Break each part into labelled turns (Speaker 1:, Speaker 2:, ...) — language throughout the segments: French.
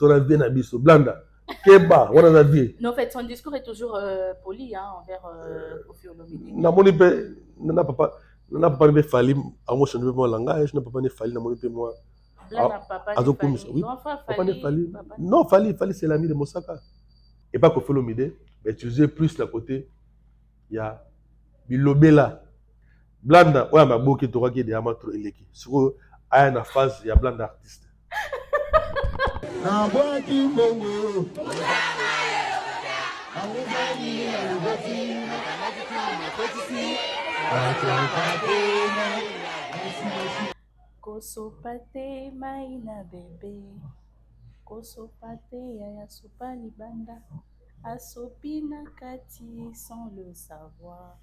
Speaker 1: ton avis na biso blanda keba wana na vie.
Speaker 2: Non, en fait, son discours est toujours poli hein, envers Koffi Olomide.
Speaker 1: Na moni pe na papa ne fali amo changer mon langage na papa ne fali na moni pe moi.
Speaker 2: Blanda papa ne fali.
Speaker 1: Oui.
Speaker 2: Grand frère
Speaker 1: Papa ne
Speaker 2: fali.
Speaker 1: fali. Non, fali c'est l'ami de Mosaka. Et pas Koffi Olomide, mais utiliser plus la côté il y a bilobela blanda oya maboki to kaki de amatro eleki. Sur aya na phase ya blanda artiste. Na boki bongo.
Speaker 2: Kosopate maina bébé. Kosopate ya sopa libanda. Asopina kati sans le savoir.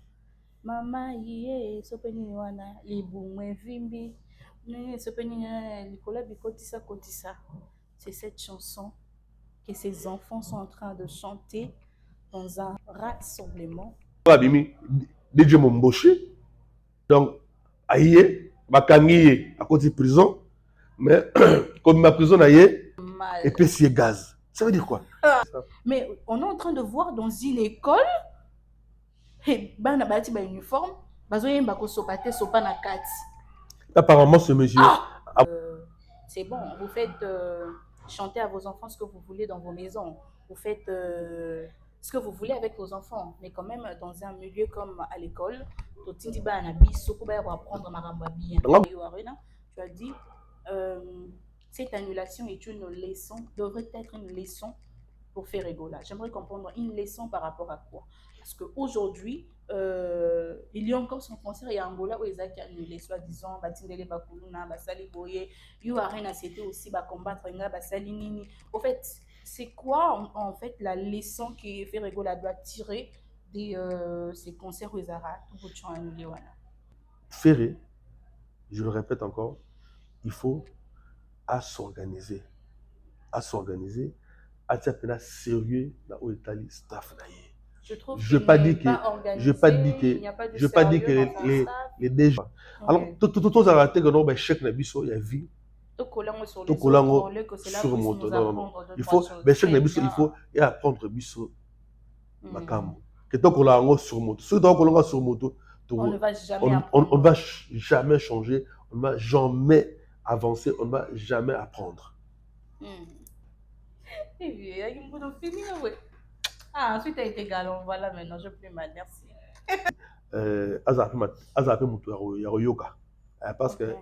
Speaker 2: Mama yé sopeni wana libumwe vimbi. Sopeni likola bikotisa kotisa. C'est cette chanson que ces enfants sont en train de chanter dans un rassemblement.
Speaker 1: Abimi DJ Momboshi. Donc aïe bakangi à côté de prison mais comme ma prison aïe et puis c'est gaz. Ça veut dire quoi?
Speaker 2: Mais on est en train de voir dans une école et bana bati ba uniforme bazoyemba ko sopate sopa na kati.
Speaker 1: Apparemment ce monsieur
Speaker 2: c'est bon, vous faites chanter à vos enfants ce que vous voulez dans vos maisons. Vous faites ce que vous voulez avec vos enfants, mais quand même dans un milieu comme à l'école, tu as dit cette annulation est une leçon, devrait être une leçon pour faire rigoler. J'aimerais comprendre une leçon par rapport à quoi? Parce qu'aujourd'hui, il y a encore son concert et Angola où ils ont annulé, soi-disant, Batindele Bakuluna, Basali Boye, Yuarena, c'était aussi combattre Basali Nini. Au fait, c'est quoi en fait la leçon que Ferregola doit tirer de ces concerts où ils ont annulé?
Speaker 1: Ferré, je le répète encore, il faut à s'organiser, à faire sérieux dans l'Italie staff. Je ne pas dire que les déjà. Alors tout ça raté que non chèque na biso ya vie. Tout colango sur moto non. Il faut chèque na biso il faut et apprendre biso makambo. Que tout colango sur moto. Si tout colango sur moto,
Speaker 2: on ne va
Speaker 1: jamais changer, on ne va jamais avancer, on ne va jamais apprendre.
Speaker 2: Ah, ensuite, tu as été galant. Voilà, maintenant, je plus mal. Merci.
Speaker 1: Azape Moutou Yaroyoka. Parce que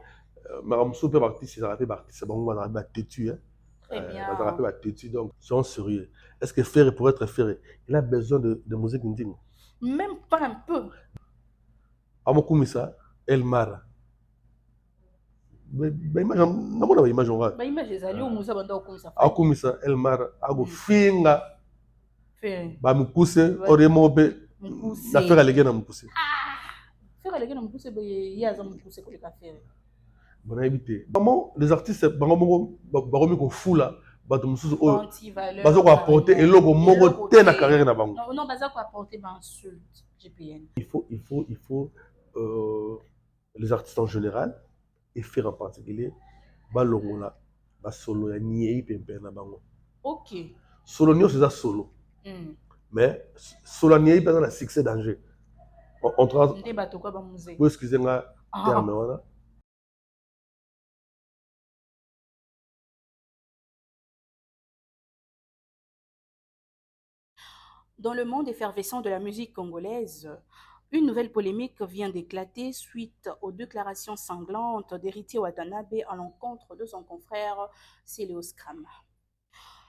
Speaker 1: Madame Soupé Baptiste, ça a fait Baptiste, c'est bon, on a têtu.
Speaker 2: Très bien.
Speaker 1: Ça a fait têtu, donc, soyons sérieux. Est-ce que Ferré, pour être Ferré, il a besoin de musique indigne?
Speaker 2: Même pas un peu.
Speaker 1: Amokoumissa, Elmara. Mais image, non, on a image, on va.
Speaker 2: Mais image, les alliés, on a Okoumissa.
Speaker 1: Akoumissa, Elmara, Ago Finga. Ba mukuse oremobe na faire les gars na mukuse
Speaker 2: faire les gars na mukuse be yaza mukuse ko le faire
Speaker 1: bon habité maman les artistes bango baromi ko fula bato mususu o bazo ko apporter eloko moko te na carrière na bango
Speaker 2: non bazo ko apporter ba insulte GPN
Speaker 1: il faut les artistes en général et faire en particulier balongola ba solo ya niei pempe na bango.
Speaker 2: OK
Speaker 1: Solo nio c'est ça solo. Mais Solanier pendant le succès danger. On trace. Vous excusez-moi terme voilà.
Speaker 2: Dans le monde effervescent de la musique congolaise, une nouvelle polémique vient d'éclater suite aux déclarations sanglantes d'Héritier Watanabe à l'encontre de son confrère Céléos Kram.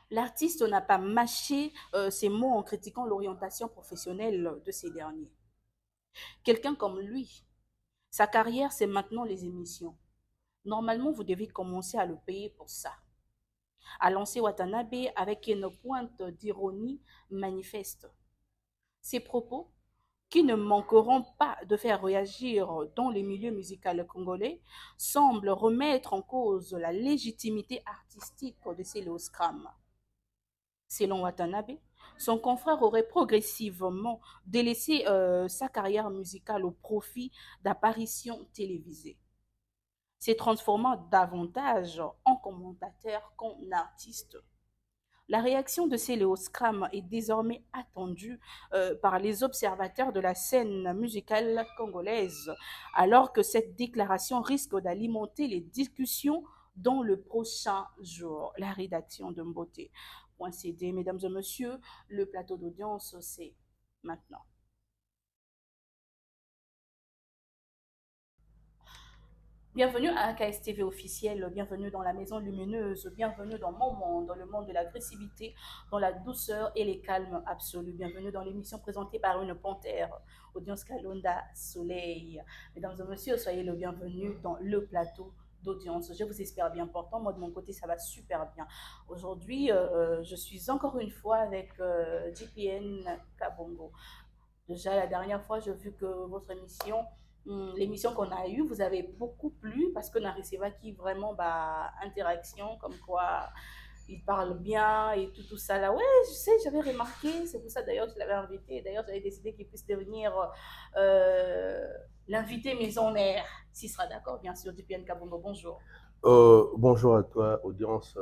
Speaker 2: L'artiste n'a pas mâché ses mots en critiquant l'orientation professionnelle de ces derniers. Quelqu'un comme lui, sa carrière, c'est maintenant les émissions. Normalement, vous devez commencer à le payer pour ça. A lancé Watanabe avec une pointe d'ironie manifeste. Ces propos, qui ne manqueront pas de faire réagir dans les milieux musicaux congolais, semblent remettre en cause la légitimité artistique de Céléos Kram. Selon Watanabe, son confrère aurait progressivement délaissé sa carrière musicale au profit d'apparitions télévisées, se transformant davantage en commentateur qu'en artiste. La réaction de Céléo Scram est désormais attendue par les observateurs de la scène musicale congolaise, alors que cette déclaration risque d'alimenter les discussions dans le prochain jour. La rédaction de Mbote.cd. Mesdames et messieurs, le plateau d'audience, c'est maintenant. Bienvenue à KSTV officiel, bienvenue dans la maison lumineuse, bienvenue dans mon monde, dans le monde de l'agressivité, dans la douceur et les calmes absolus. Bienvenue dans l'émission présentée par une panthère, Audience Kalonda Soleil. Mesdames et messieurs, soyez le bienvenu dans le plateau d'audience. Je vous espère bien portant. Moi, de mon côté, ça va super bien. Aujourd'hui, je suis encore une fois avec JPN Kabongo. Déjà, la dernière fois, j'ai vu que votre émission, l'émission qu'on a eue, vous avez beaucoup plu parce que Nariseva qui vraiment interaction, comme quoi il parle bien et tout ça là. Ouais, je sais, j'avais remarqué, c'est pour ça d'ailleurs que je l'avais invité. D'ailleurs, j'avais décidé qu'il puisse devenir l'invité maison mère, s'il sera d'accord, bien sûr, du PN Kabongo. Bonjour.
Speaker 1: Bonjour à toi, audience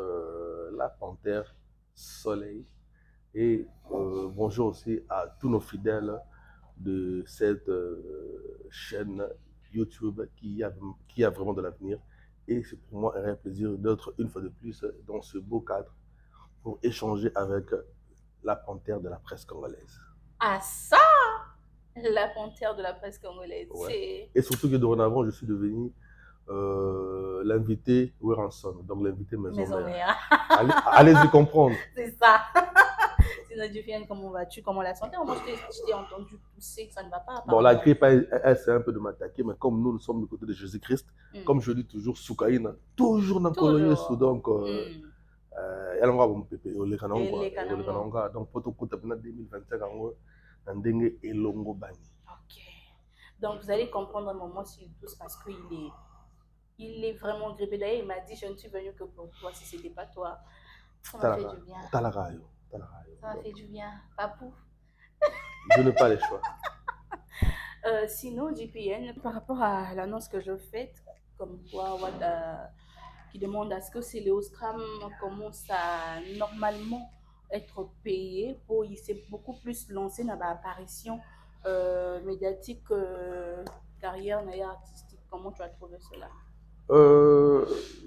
Speaker 1: La Panthère Soleil. Et bonjour aussi à tous nos fidèles de cette chaîne YouTube qui a vraiment de l'avenir. Et c'est pour moi un réel plaisir d'être une fois de plus dans ce beau cadre pour échanger avec la panthère de la presse congolaise.
Speaker 2: Ah ça, la panthère de la presse congolaise.
Speaker 1: Ouais. Et surtout que dorénavant, je suis devenu l'invité Weranson, donc l'invité maison mère. Allez-y comprendre.
Speaker 2: C'est ça. Comment vas-tu? Comment la santé? Moi, je t'ai entendu pousser que ça ne va pas.
Speaker 1: Bon, la grippe, elle essaie un peu de m'attaquer, mais comme nous sommes du côté de Jésus-Christ, comme je dis toujours, Soukaïna, toujours dans le colonier, donc, elle va me péper, donc, pour tout coup, 2025, en dengue et longo bani.
Speaker 2: Ok. Donc, vous allez comprendre un moment s'il tousse parce il est vraiment grippé. D'ailleurs, il m'a dit, je ne suis venu que pour toi, si ce n'était pas toi. Ça m'a fait du bien. Ça m'a fait du bien. Papou.
Speaker 1: Je n'ai pas les choix.
Speaker 2: Sinon, JPN, par rapport à l'annonce que je fais, comme quoi, qui demande à ce que Céléo Scram commence à normalement être payé pour il s'est beaucoup plus lancé dans l'apparition médiatique, carrière artistique. Comment tu as trouvé cela?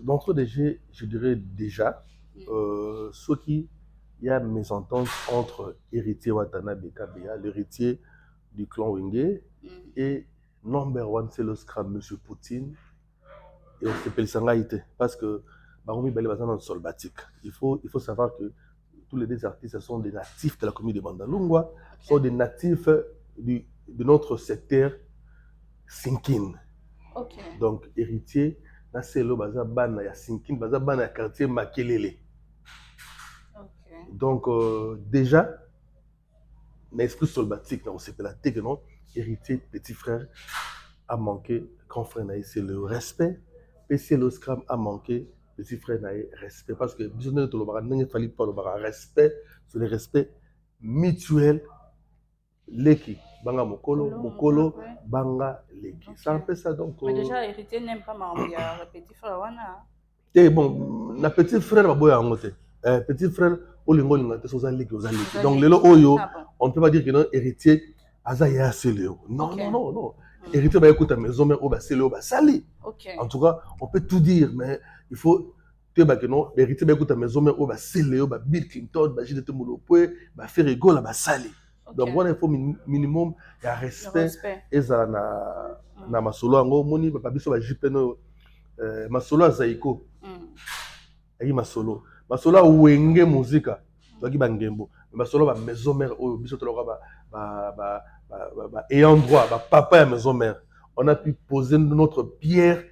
Speaker 1: D'entre DG, je dirais déjà, ce qui il y a mésentente entre héritier Watanabe Kabea, l'héritier du clan Wenge, et number one, c'est le Scram, M. Poutine, et on s'appelle Sangaïté, parce que Baroumi Bale Bazan dans Solbatik. Il faut savoir que tous les deux artistes sont des natifs de la commune de Bandalungwa, sont des natifs de notre secteur Sinkin. Donc, héritier, c'est le Bazabana, il y a Sinkin, Bazabana, quartier Makelele. Donc, déjà, l'esprit solbatique, on s'appelle la tête, non? Héritier, petit frère, a manqué, grand frère n'a c'est le respect. Et c'est le Scram a manqué, petit frère n'a respect. Parce que, il ne fallait pas le respect, c'est le respect mutuel. Leki, Banga Mokolo, Banga Leki. C'est un peu ça donc.
Speaker 2: Mais déjà, héritier n'aime pas Mambi, petit frère, wana.
Speaker 1: Et bon, le petit frère va boire en côté. Petit frère, donc, on ne peut pas dire que non, héritier, Azaya Céléo. Non, non, non. Héritier, va écouter maison, mais au Céléo, Sali. En tout cas, on peut tout dire, mais il faut que non, héritier, va écouter maison, mais au Céléo, Bill Clinton, J.D. Moulopoe, faire rigole, Sali. Donc, il faut minimum, il y a respect. Et ça, na masolo, en gros, moni, Babiso, Jipeno, masolo à Zaïko. Et masolo. Masolo wenge muzika toki bangembo masolo ba maison mère au biso toloka ayant droit ba papa ya maison mère on a pu poser notre pierre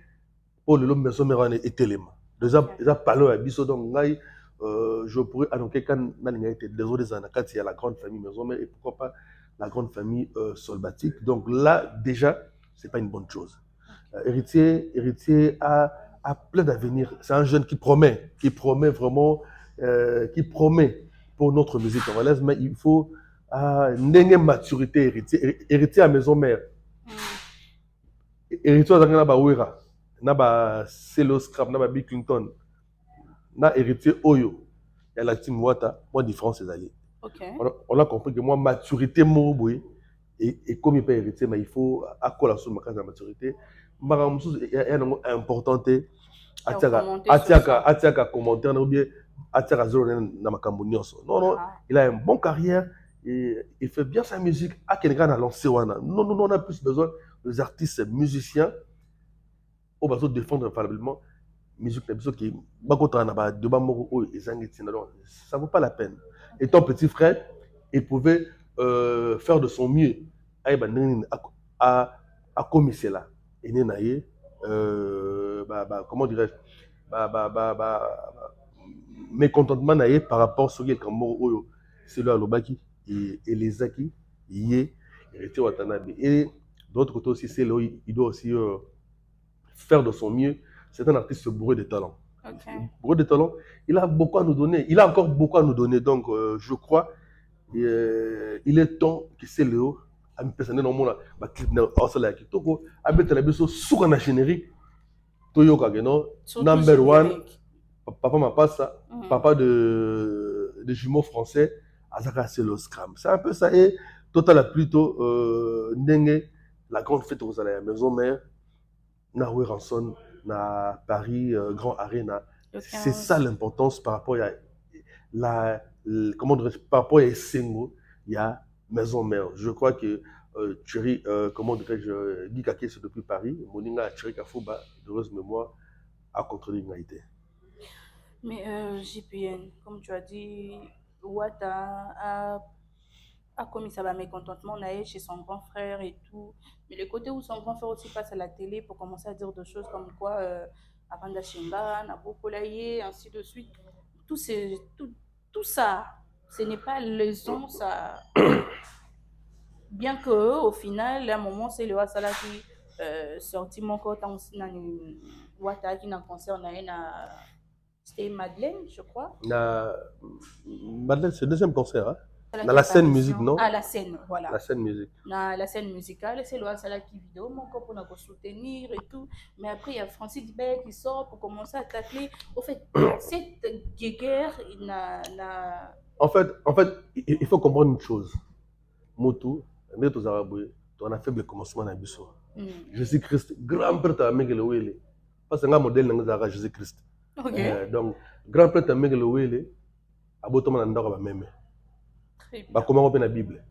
Speaker 1: pour le maison mère et téléma déjà parler à biso donc ngai je pourrais annoncer quand nalinga été désolé zanakati il y a la grande famille maison mère et pourquoi pas la grande famille solbatique. Donc là déjà c'est pas une bonne chose. Héritier a plein d'avenir. C'est un jeune qui promet vraiment, qui promet pour notre musique congolaise, mais il faut une maturité héritier à maison mère. Héritier à Zangana Bawira, Naba Céléo Scram, Naba Bill Clinton, na héritier Oyo, il y a la team Wata, moi différence c'est allé.
Speaker 2: Ok.
Speaker 1: On a compris que moi maturité moboy et comme il peut hériter mais il faut accoler sur ma case de maturité. Il y a un nombre important atiaka commentaire ou bien atiaka zéro na makambo nyonso. Non non, il a une bonne carrière et il fait bien sa musique. A quelqu'un a lancé wana. Non non, on a plus besoin des artistes musiciens au besoin de défendre infalliblement musique qui bakota na ba de ba moko ezangi tina. Donc ça vaut pas la peine. Et ton petit frère, il pouvait faire de son mieux à commis cela. Et naye comment dirais-je mécontentement naye par rapport à ce qui est comme c'est le Alobaki et les Aki Yé et Watanabe. Et d'autre côté aussi, c'est là il doit aussi faire de son mieux. C'est un artiste bourré de talent.
Speaker 2: Okay.
Speaker 1: Bourré de talent. Il a beaucoup à nous donner. Il a encore beaucoup à nous donner. Donc, je crois il est temps que c'est Léo. A mi personne dans mon clip na osala kitoko abeta la biso suka na générique toyoka que non number one papa Mapassa papa de jumeaux français Azaka c'est le scram. C'est un peu ça et total plutôt ndenge la grande fête aux à la maison mère na Ranson na Paris Grand Arena. C'est ça l'importance par rapport à comment dire, par rapport à Sengo, il y a maison mère. Je crois que Thierry, comment dirais-je, Guy Kaké, c'est depuis Paris. Moninga Thierry Kafouba, d'heureuse mémoire, a contrôlé l'humanité.
Speaker 2: Mais JPN, comme tu as dit, Wata a commis ça mécontentement chez son grand frère et tout. Mais le côté où son grand frère aussi passe à la télé pour commencer à dire des choses comme quoi Avanda Shinga, Nabokolaye, ainsi de suite. Tout ça, ce n'est pas raison, ça. Bien que au final, à un moment, c'est le Wasala qui sorti mon côté en Wata qui n'a concert c'était Madeleine, je crois.
Speaker 1: Madeleine, c'est le deuxième concert, hein? Dans la scène musique, non?
Speaker 2: Ah, la scène, voilà.
Speaker 1: La scène musique.
Speaker 2: Dans la scène musicale, c'est le Wasala qui vidéo, mon corps pour soutenir et tout. Mais après, il y a Francis Dibert qui sort pour commencer à t'appeler. Au fait, cette guerre,
Speaker 1: En fait, il faut comprendre une chose. Motu, mais tous arabes, on a faible commencement dans Bissau. Jésus-Christ, grand-père de Miguel parce que un modèle dans Jésus-Christ. Donc, grand-père de Miguel abotoman ndako ba meme. Ba comment on peut la Bible.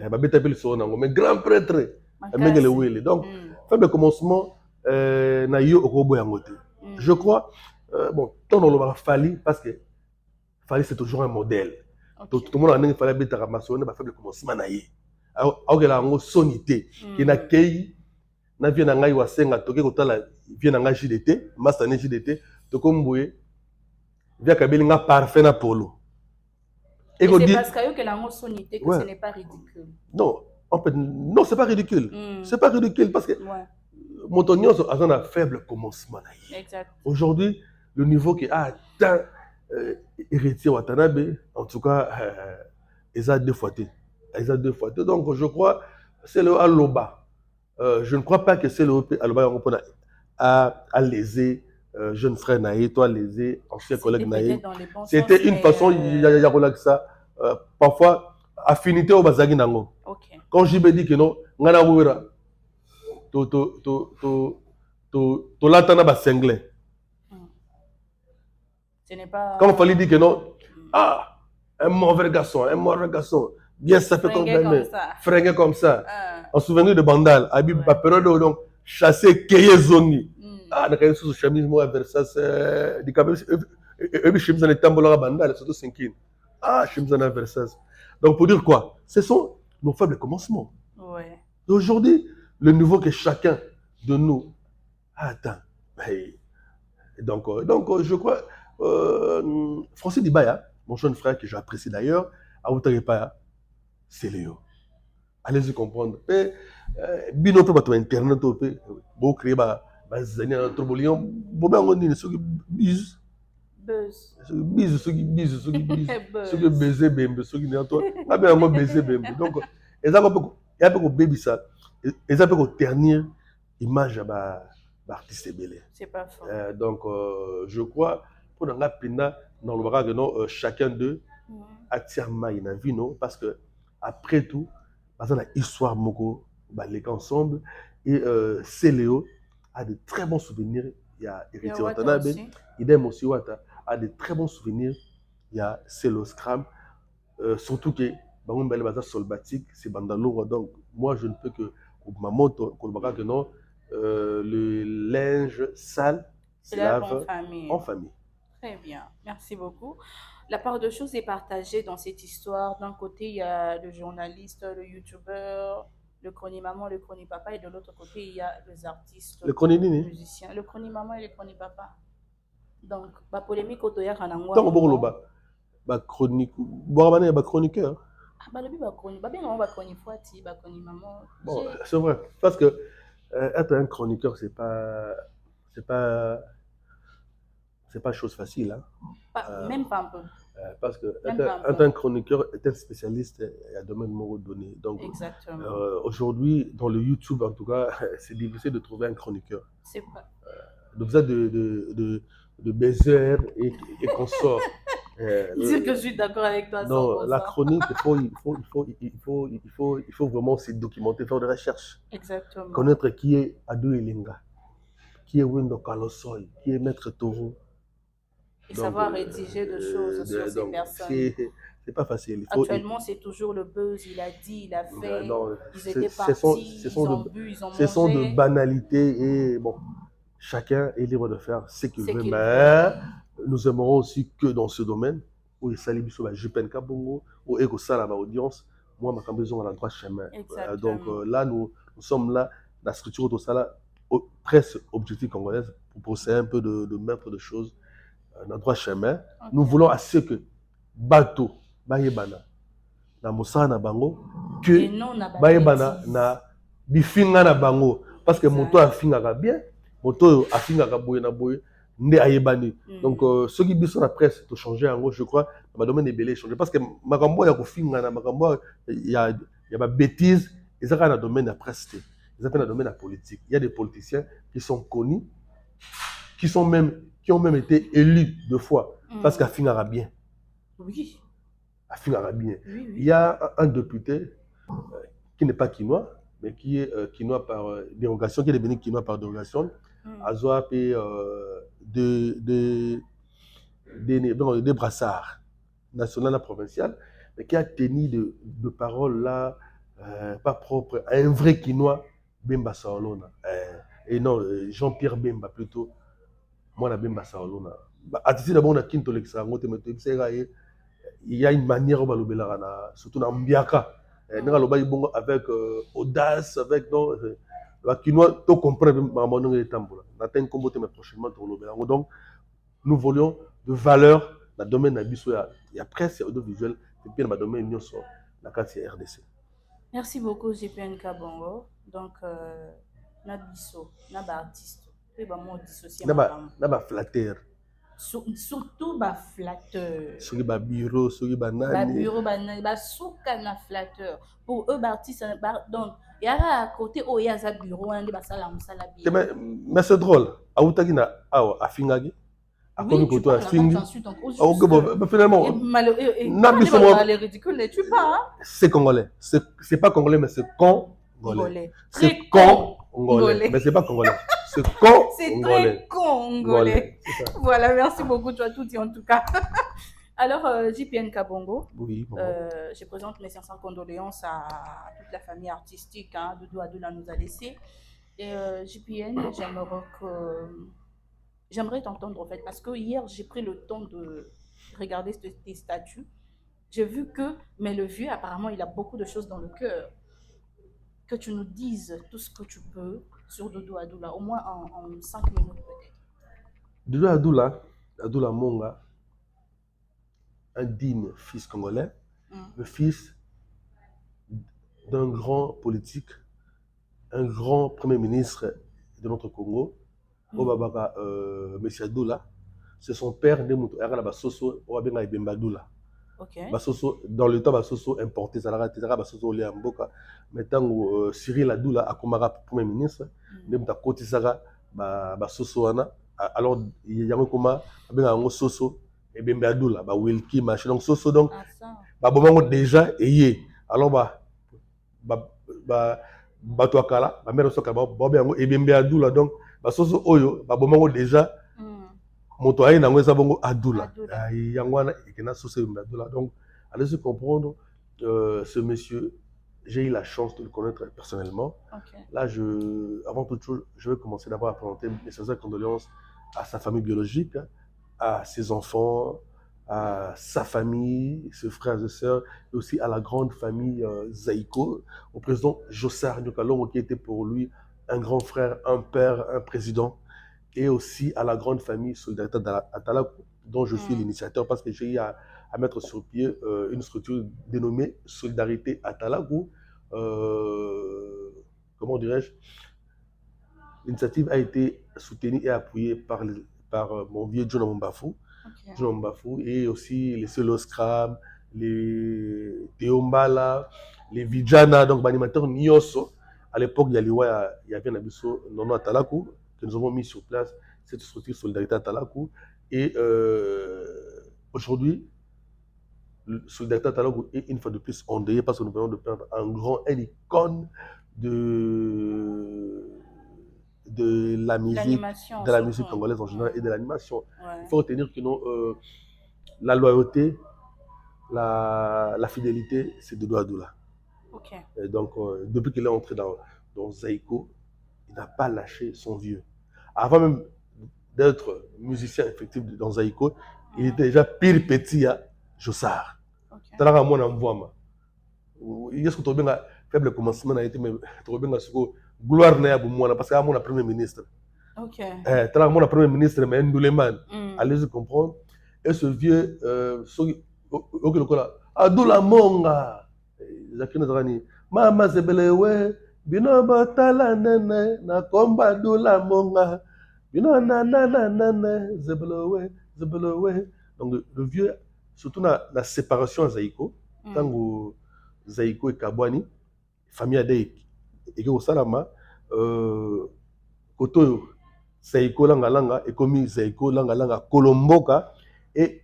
Speaker 1: Ba beta bile so nango mais grand prêtre Miguel. Donc, faible commencement na yo okobo yangote. Je crois bon, tant on va fallu parce que fallu c'est toujours un modèle. Tout le monde a un fallait beta ramasser ba faible commencement na ye. Aokela ngo sonité qui na kei na vie na ngai wasenga toke kotala vie na ngai JDT master na JDT to komboye via kabelinga parfait na polo
Speaker 2: et c'est parce que la ngo sonité que ce n'est pas ridicule.
Speaker 1: Non, en fait non, c'est pas ridicule. C'est pas ridicule parce que mon tonnion a un faible commencement na ye.
Speaker 2: Exact.
Speaker 1: Aujourd'hui, le niveau qui a atteint héritier Watanabe en tout cas ils a deux fois. Donc, je crois que c'est le Aloba. Je ne crois pas que c'est le Aloba à léser jeune frère Naï, toi léser ancien collègue Naï. C'était une façon, il y a ça. Parfois, affinité au Bazagi Nango. Quand je me dis que non, Ngana Wira, to l'atana ba senglais.
Speaker 2: Ce n'est pas.
Speaker 1: Quand il fallait dire que non, ah, un mauvais garçon. Bien ça fait fringué comme ça. En souvenir de Bandal, Habib Bapero donc chassé Keye Zongi. Ah, n'a qu'à sous chemise moi Versace du cabine et chemise en tambola Bandal surtout 5. Ah, chemise en Versace. Donc pour dire quoi? Ce sont nos faibles commencements.
Speaker 2: Ouais.
Speaker 1: Aujourd'hui, le niveau que chacun de nous atteint. Donc je crois Francis Dibaya, mon jeune frère que j'apprécie d'ailleurs, à Outarepaya, c'est Léo. Allez-y comprendre. Bino peut battre internet, beau créer zania na turbolion, boba ngoni ne soki bise. Bise soki baiser bembe soki ne toi. Na bien ngo baiser bembe. Donc ils a pas baby ça. Ils a pas ternir image ba artiste belé.
Speaker 2: C'est pas faux.
Speaker 1: Donc je crois pour nga pinda Non, le que non, chacun d'eux attire maille dans la vie, non? Parce que, après tout, par exemple, l'histoire Moko, bah, les gars ensemble, et Céléo a de très bons souvenirs. Il y a Héritier Watanabe, idem aussi Wata, a de très bons souvenirs. Il y a Célo Scram, surtout que, Bangon Bale Baza Solbatik, c'est Bandalo, donc moi je ne peux que, ma moto, que non, le linge sale,
Speaker 2: c'est lave en famille.
Speaker 1: En famille.
Speaker 2: Très bien, merci beaucoup. La part de choses est partagée dans cette histoire. D'un côté, il y a le journaliste, le youtubeur, le chroni maman, le chroni papa, et de l'autre côté, il y a les artistes,
Speaker 1: les
Speaker 2: musiciens, le chroni maman et le chroni papa. Donc, la polémique autour de Ranangwa.
Speaker 1: Donc, ba chronique, ba chroniqueur.
Speaker 2: Ah, bah, le ba chronique, bah, bien, on va chronique foiti, ba chronique maman.
Speaker 1: Bon, c'est vrai, parce que être un chroniqueur, c'est pas chose facile, hein.
Speaker 2: Même pas un peu.
Speaker 1: Parce que être un chroniqueur est un spécialiste à un domaine mot donné. Donc, aujourd'hui, dans le YouTube, en tout cas, c'est difficile de trouver un chroniqueur.
Speaker 2: C'est pas.
Speaker 1: Donc, ça de baiser et consorts.
Speaker 2: Dire que je suis d'accord avec toi.
Speaker 1: Non, la chronique, il faut vraiment se documenter, faire des recherches.
Speaker 2: Exactement.
Speaker 1: Connaître qui est Adou Elinga, qui est Wendo Kalosoy, qui est Maître Toro.
Speaker 2: Et donc, savoir rédiger des choses sur ces personnes.
Speaker 1: C'est pas facile.
Speaker 2: Actuellement, c'est toujours le buzz, il a dit, il a fait, ils étaient partis, ils ont bu, ils ont mangé.
Speaker 1: Ce sont de banalités et bon, chacun est libre de faire ce qu'il veut, mais nous aimerons aussi que dans ce domaine, où il s'allie sur la JPN Kabongo, où il y a la audience, moi, ma besoin à l'endroit chemin. Donc là, nous sommes là, la structure de ça, presque objectif congolaise, pour essayer un peu de mettre des choses dans le droit chemin. Nous voulons à ce que bateau, bayebana, na mosala na bango, que bayebana na bifinga na bango, parce que moto afingaka bien, moto afingaka boye na boye, nde ayebani. Donc ceux qui biso na presse to changer en gros, je crois, dans le domaine des belés changer, parce que makambo ya kofinga na makambo il y a ba bêtises, ils sont dans le domaine de la presse, ils sont dans le domaine de la politique. Il y a des politiciens qui sont connus, qui ont même été élus 2 fois, parce qu'à fin bien.
Speaker 2: Oui.
Speaker 1: À fin bien. Oui. Il y a un député qui n'est pas quinois, mais qui est quinois par dérogation, qui est devenu quinois par dérogation, à Zoapé des brassards national et provincial, mais qui a tenu de paroles là, pas propres, à un vrai quinois, Bemba Saolona. Et non, Jean-Pierre Bemba plutôt. Moi, la Bemba Saolona. Artiste d'abord, on a Kinto Lexango, il y a une manière où on va surtout dans Mbiaka. Avec audace, avec non. Quinois, tu comprends, donc, nous voulions de valeur dans le domaine de la il y a presque audiovisuel, et puis dans le domaine de la RDC.
Speaker 2: Merci beaucoup, JPN Kabongo. Donc, Nabiso, Naba artiste.
Speaker 1: Naba flatteur.
Speaker 2: Surtout ba flatteur.
Speaker 1: Sur ba bureau, sur ba nani.
Speaker 2: Ba bureau, ba souka na flatteur. Pour eux, ba artiste, donc il y a à côté où il y a un bureau, un ba sala musala bien.
Speaker 1: Mais c'est drôle. Aoutagi na awa afingagi.
Speaker 2: Oui, tu parles
Speaker 1: finalement,
Speaker 2: les ridicules, ne tue pas.
Speaker 1: C'est congolais. C'est pas congolais, mais c'est congolais.
Speaker 2: C'est
Speaker 1: congolais. Mais c'est pas congolais. C'est congolais.
Speaker 2: C'est très congolais. Voilà, merci beaucoup, tu as tout dit en tout cas. Alors, JPN Kabongo,
Speaker 1: oui,
Speaker 2: je présente mes sincères condoléances à toute la famille artistique. Doudou Adoula nous a laissé. Et JPN, j'aimerais t'entendre en fait, parce que hier j'ai pris le temps de regarder tes statuts. J'ai vu que, mais le vieux apparemment il a beaucoup de choses dans le cœur. Que tu nous dises tout ce que tu peux sur Doudou Adoula, au moins en 5 minutes peut-être.
Speaker 1: Doudou Adoula Monga, un digne fils congolais, le fils d'un grand politique, un grand premier ministre de notre Congo. Obabaka Monsieur Adoula, c'est son père Nemuto Era Basoso Oabenga Ibemba Adoula. Basoso dans le temps Basoso importé Zalarate Zara Basoso Liamboka. Maintenant Cyril Adoula akomara premier ministre, Nemuta Kotisara Basoso Ana. Alors il y a un coma Abenga Ngo Soso et bien Adula, bah Wilkie, machin, donc Soso, donc,
Speaker 2: Ah, ça.
Speaker 1: bah bon, déjà, et alors, bah toi, Kala, bah mère, Soka, bah bien, et bien Adula, donc, bah Soso, Oyo, bah bon, déjà, moto ayi nango eza bongo Adula. Yangwana, et qui n'a Soso, Adula, donc, allez-y comprendre, ce monsieur, j'ai eu la chance de le connaître personnellement.
Speaker 2: Okay.
Speaker 1: Là, avant toute chose, je vais commencer d'abord à présenter mes sincères condoléances à sa famille biologique, à ses enfants, à sa famille, ses frères et sœurs, et aussi à la grande famille Zaïko, au président Jossar Nyokalongo, qui était pour lui un grand frère, un père, un président, et aussi à la grande famille Solidarité Atalakou, dont je suis l'initiateur, parce que j'ai eu à mettre sur pied une structure dénommée Solidarité Atalakou. Comment dirais-je, l'initiative a été soutenue et appuyée par mon vieux John Mbafou, John Mbafou, et aussi les Solo Scram, les Teombala, les Vijana, donc l'animateur Nyoso. À l'époque, il y avait un abisso Nono Atalakou, que nous avons mis sur place cette structure Solidarité Atalakou. Et aujourd'hui, Solidarité Atalakou est une fois de plus endeuillé parce que nous venons de perdre un icône de la musique congolaise en général et de l'animation. Il faut retenir que non, la loyauté, la fidélité, c'est de Douadoula.
Speaker 2: Okay.
Speaker 1: Et donc, depuis qu'il est entré dans Zaïko, il n'a pas lâché son vieux. Avant même d'être musicien effectif dans Zaïko, il était déjà pire petit à Jossar. Il y a ce que tu as faible commencement, tu as gloire parce qu'il y a mon premier ministre.
Speaker 2: Ok.
Speaker 1: Mon premier ministre, mais Ndouleman. Allez-y comprendre. Et ce vieux, Adoula Monga. Mama Zebelewe, Bino Batala Nene, Nakomba Adoula Monga. Bino Nana Zebelewe. Donc le vieux, surtout la séparation à Zaïko, tant que Zaïko et Kabwani, famille Adé et au Salama, Koto Zaïko Langa et commis Zaïko Langa Kolomboka, et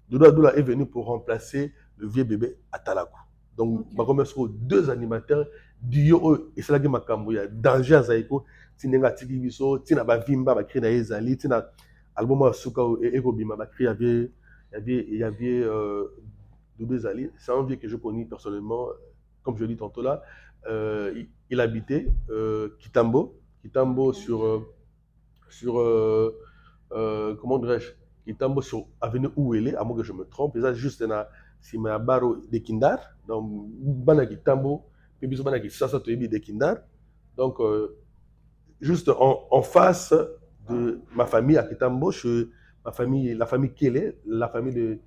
Speaker 1: Doula est venu pour remplacer le vieux bébé Atalakou. Donc, okay. Deux animateurs, Dio et Salagi Makambuya, Danger à Zaïko, Tinenga Tigibiso, Tina Bavimba, Bakri na Ezali, Tina Album Suka et Egobima, Bakri, il y avait Doudou Ezali. C'est un vieux que je connais personnellement, comme je l'ai dit tantôt là. Il habitait Kitambo okay. Comment dirais-je, Kitambo sur avenue Ouélé, à moins que je me trompe, c'est juste là, si ma baro de Kindar, donc bana Kitambo, puis bisous bana Kisasa Toyebi de Kindar, donc juste en face de ma famille à Kitambo, la famille Kélé, la famille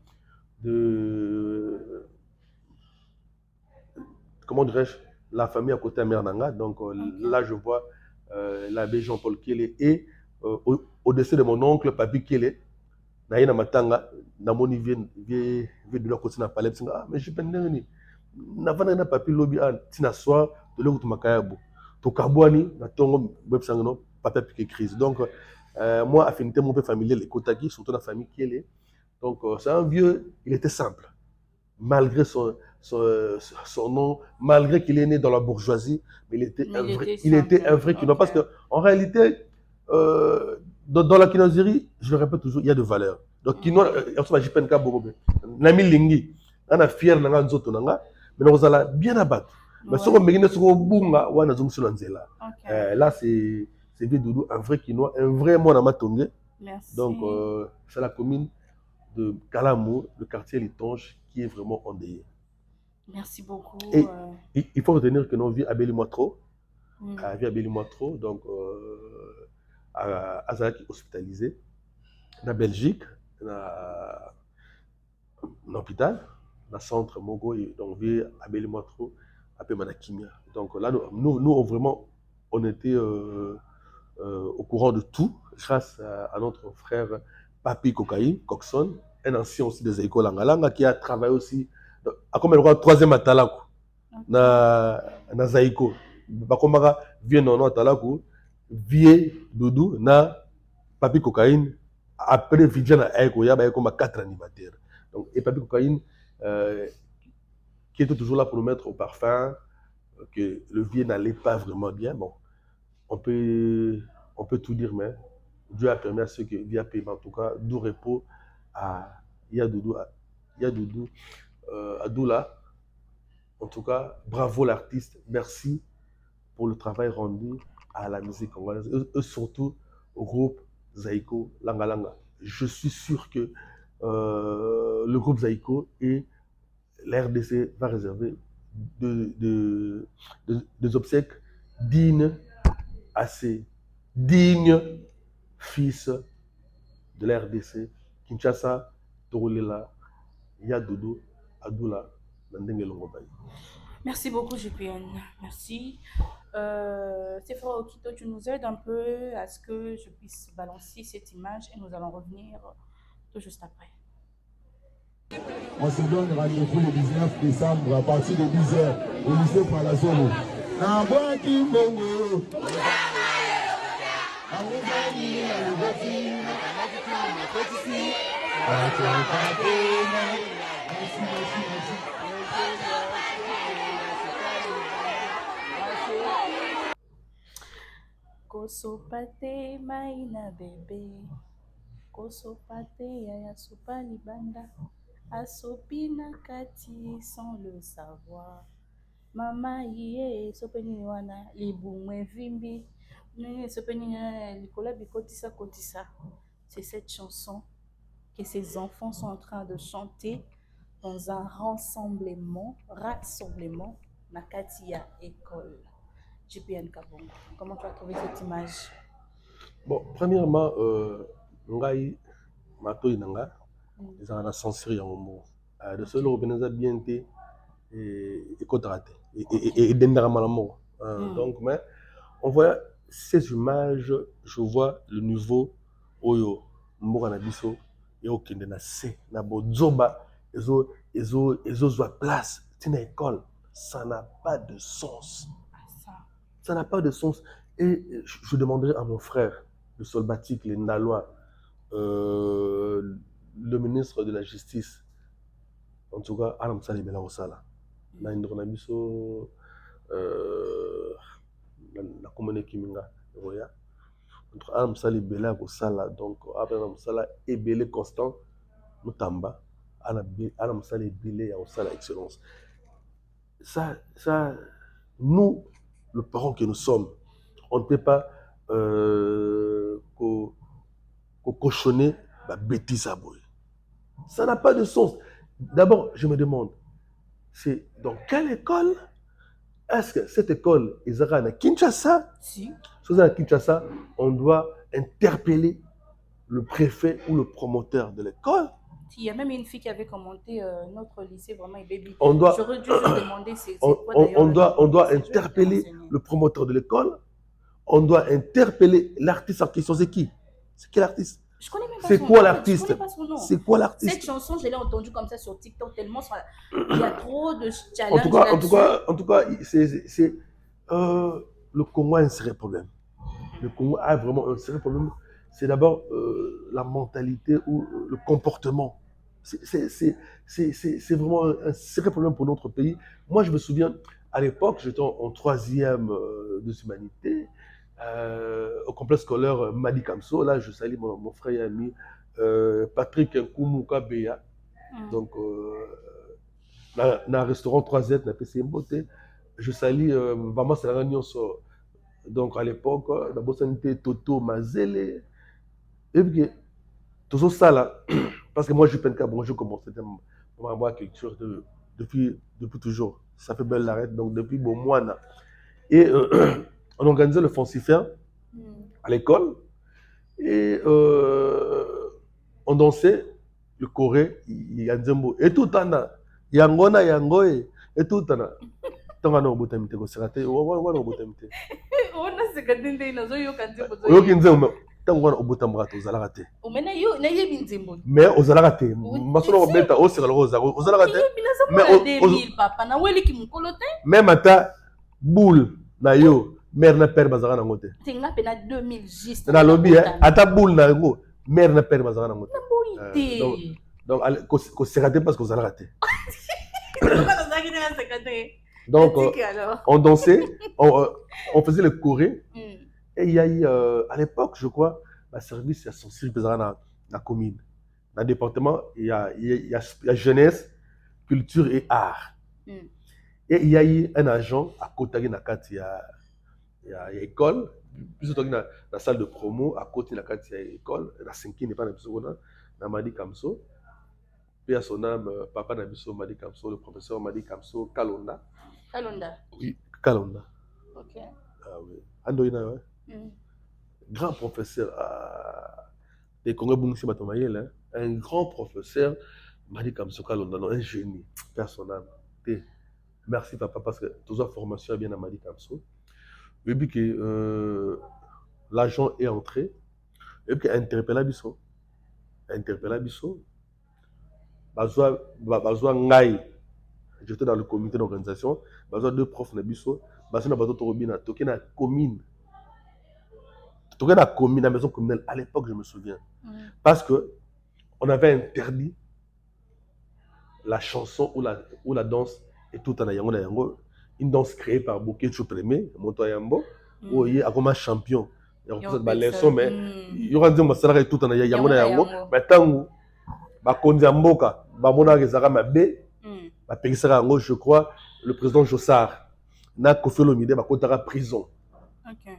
Speaker 1: de comment dirais-je, la famille à côté de Mernanga. Donc okay. Là, je vois l'abbé Jean-Paul Kélé et au-dessus de mon oncle, Papi Kélé, Naïna Matanga, Namoni vient de l'autre côté de la palette. Ah, mais je pense que Navana Papi Lobby, Tina Soir, de l'autre Makayabu. To Kabouani, Natongo, Websangano, Papa Piqué Crise. Donc, moi, affinité, mon père familial, les Kotaki, surtout la famille Kélé. Donc, c'est un vieux, il était simple. Malgré son nom, malgré qu'il est né dans la bourgeoisie, mais il était un vrai Kinois. Okay. Parce qu'en réalité, dans la Kinoiserie, je le répète toujours, il y a de valeur. Donc, Kinois, je pense que Nami Lingi, on a fier nanga nzoto nanga, mais on a bien abattu. Mais ce qu'on me dit, c'est qu'on bunga, on a zoom sur l'anzela. Là, c'est vieux Doudou, un vrai Kinois, un vrai mon Matongé.
Speaker 2: Merci.
Speaker 1: Donc, c'est la commune de Kalamou, le quartier Litonge, qui est vraiment endeuillé.
Speaker 2: Merci beaucoup.
Speaker 1: Et il faut retenir que nous vivons à Béli-Moitro, donc à Azaki hospitalisé, en Belgique, dans l'hôpital, dans le centre Mogo, donc vit à Béli-Moitro, à Pémanakimia. Donc là, nous vraiment, on était au courant de tout, grâce à notre frère Papi Kokaï, Coxon, un ancien aussi des écoles Langalanga, qui a travaillé aussi, à comme le troisième Atalakou, na Zaïko. Bakomaka, vieux nono Atalakou, vieux Doudou, na Papi Cocaïne, après Vidjana Aiko, il y a comme 4 animateurs. Donc, et Papi Cocaïne, qui était toujours là pour nous mettre au parfum, que le vieux n'allait pas vraiment bien. Bon, on peut tout dire, mais Dieu a permis à ceux qui via paiement, en tout cas, d'où repos à Yadoudou, à Doula. En tout cas, bravo l'artiste, merci pour le travail rendu à la musique congolaise, et surtout au groupe Zaïko Langa Langa. Je suis sûr que le groupe Zaïko et l'RDC va réserver des obsèques dignes à ces dignes fils de la RDC, Kinshasa, Torulela, Yadoudou, Adoula, Nandenge Longobaye.
Speaker 2: Merci beaucoup, JPN. Merci. C'est frère Okito, tu nous aides un peu à ce que je puisse balancer cette image et nous allons revenir tout juste après.
Speaker 3: On se donne rendez-vous le 19 décembre à partir de 10h au lycée Palazolo.
Speaker 2: Kosopate maina bébé, kosopate yaya sopa libanda, asopina kati sans le savoir. Mama yé sopeni wana libumwe vimbi, nene sopeni likola bikotisa kotisa. C'est cette chanson que ces enfants sont en train de chanter dans un rassemblement, Nakatia école. JPN Kabongo. Comment tu as trouvé cette image?
Speaker 1: Bon, premièrement, Ngai Matoi Nanga, ils ont un sensori en mot. De ce lot, ils ont bien été et contraté et d'énormément. Donc, mais on voit ces images, je vois le niveau Oyo, Mbora Nabiso, et au Kindenase, Nabo Zoba, ils ont place. C'est une école, ça n'a pas de sens. Ça n'a pas de sens. Et je demanderai à mon frère, le Solbatik, les Nalois, le ministre de la Justice, en tout cas, Alam Sali Bela Osala. Na indrona biso la commune Kiminga, Roya. Entre Alam Sali Bela Osala, donc après Alam Sala et Belé Constant, Mutamba, Alam Sali Bela Osala Excellence. Ça, nous, le parent que nous sommes, on ne peut pas cochonner la bêtise à boy. Ça n'a pas de sens. D'abord, je me demande, c'est dans quelle école est-ce que cette école est à Kinshasa?
Speaker 2: Si.
Speaker 1: À Kinshasa, on doit interpeller le préfet ou le promoteur de l'école.
Speaker 2: Il y a même une fille qui avait commenté notre lycée vraiment baby.
Speaker 1: On doit,
Speaker 2: j'aurais dû se demander c'est quoi d'ailleurs.
Speaker 1: On doit interpeller le promoteur de l'école. On doit interpeller l'artiste en question. C'est qui? C'est qui l'artiste?
Speaker 2: Je connais même pas
Speaker 1: c'est
Speaker 2: son
Speaker 1: quoi
Speaker 2: nom.
Speaker 1: l'artiste? C'est quoi l'artiste?
Speaker 2: Cette chanson, je l'ai entendue comme ça sur TikTok tellement il y a trop de challenges.
Speaker 1: En tout cas, c'est le Congo a un sérieux problème. Le Congo a vraiment un sérieux problème. C'est d'abord la mentalité ou le comportement. C'est vraiment un sérieux problème pour notre pays. Moi, je me souviens, à l'époque, j'étais en troisième de humanité, au complexe scolaire Madi Kamso. Là, je salue mon frère et ami Patrick Nkoumouka Beya. Donc, dans un restaurant 3Z, dans PC Mbote, je salue vraiment Salagagnon. Donc, à l'époque, d'abord, c'était Toto Mazele. Et puis, tout ça là, parce que moi, je peine qu'à bon, je commence ma culture depuis toujours. Ça fait belle l'arrête, donc depuis bon mois. Et on organisait le foncifère à l'école. Et on dansait le Corée, Yanzembo. Et tout en a, Yangona, Yangoe, et tout en a. Tant qu'on a obotamité, on s'est raté, on a obotamité.
Speaker 2: On a se gardé dans le
Speaker 1: Yokanzembo. Tant qu'on a obotamra, on s'est raté. Mais on s'est raté. Masolo beta, on s'est raté. Mais mata boule na yo, mère na père bazara na ngote.
Speaker 2: Tenga pena 2000 juste.
Speaker 1: Na lobby ata boule na ngo. mère na père bazana ngote. Donc ko se raté parce que vous allez rater. Donc on dansait, on faisait le choré. Et il y a eu à l'époque, je crois, ma service à son cirque dans la commune. Dans le département, il y a jeunesse, culture et art. Et il y a eu un agent à côté de la école, plus dans la salle de promo, à côté de la école, la cinquième n'est pas dans la dans Madi Kamso. Puis à son âme, papa Nabiso Madi Kamso, le professeur Madi Kamso, Kalonda.
Speaker 2: Kalonda.
Speaker 1: Oui, Kalonda.
Speaker 2: Ok.
Speaker 1: Ah oui. Andoina, ouais. Grand professeur des Congo Bungsi Batomayel, un grand professeur Madi Kamso Kalonda, un génie, personnel. Merci papa parce que toute la formation est bien à Madi Kamso. Et puis que l'agent est entré, et puis qu'il a interpellé Bisso. Bazwa Ngai. J'étais dans le comité d'organisation. Bazwa deux profs na Bisso. Bazwa na Bazo Torobina. Toké na commune. Toké na commune, la maison communale. À l'époque, je me souviens. Parce que on avait interdit la chanson ou la danse et tout en Yango. Une danse créée par Bouquet Choupremé, Moto Yambo, où il y a comme un champion. Il y a des leçons, mais il y aura des massaras tout en Yango. Mais tant que Kondi Amboka, Bamona Rezara Mabé, je crois, le président Jossard, n'a Kofi Olomide, Bakotara prison.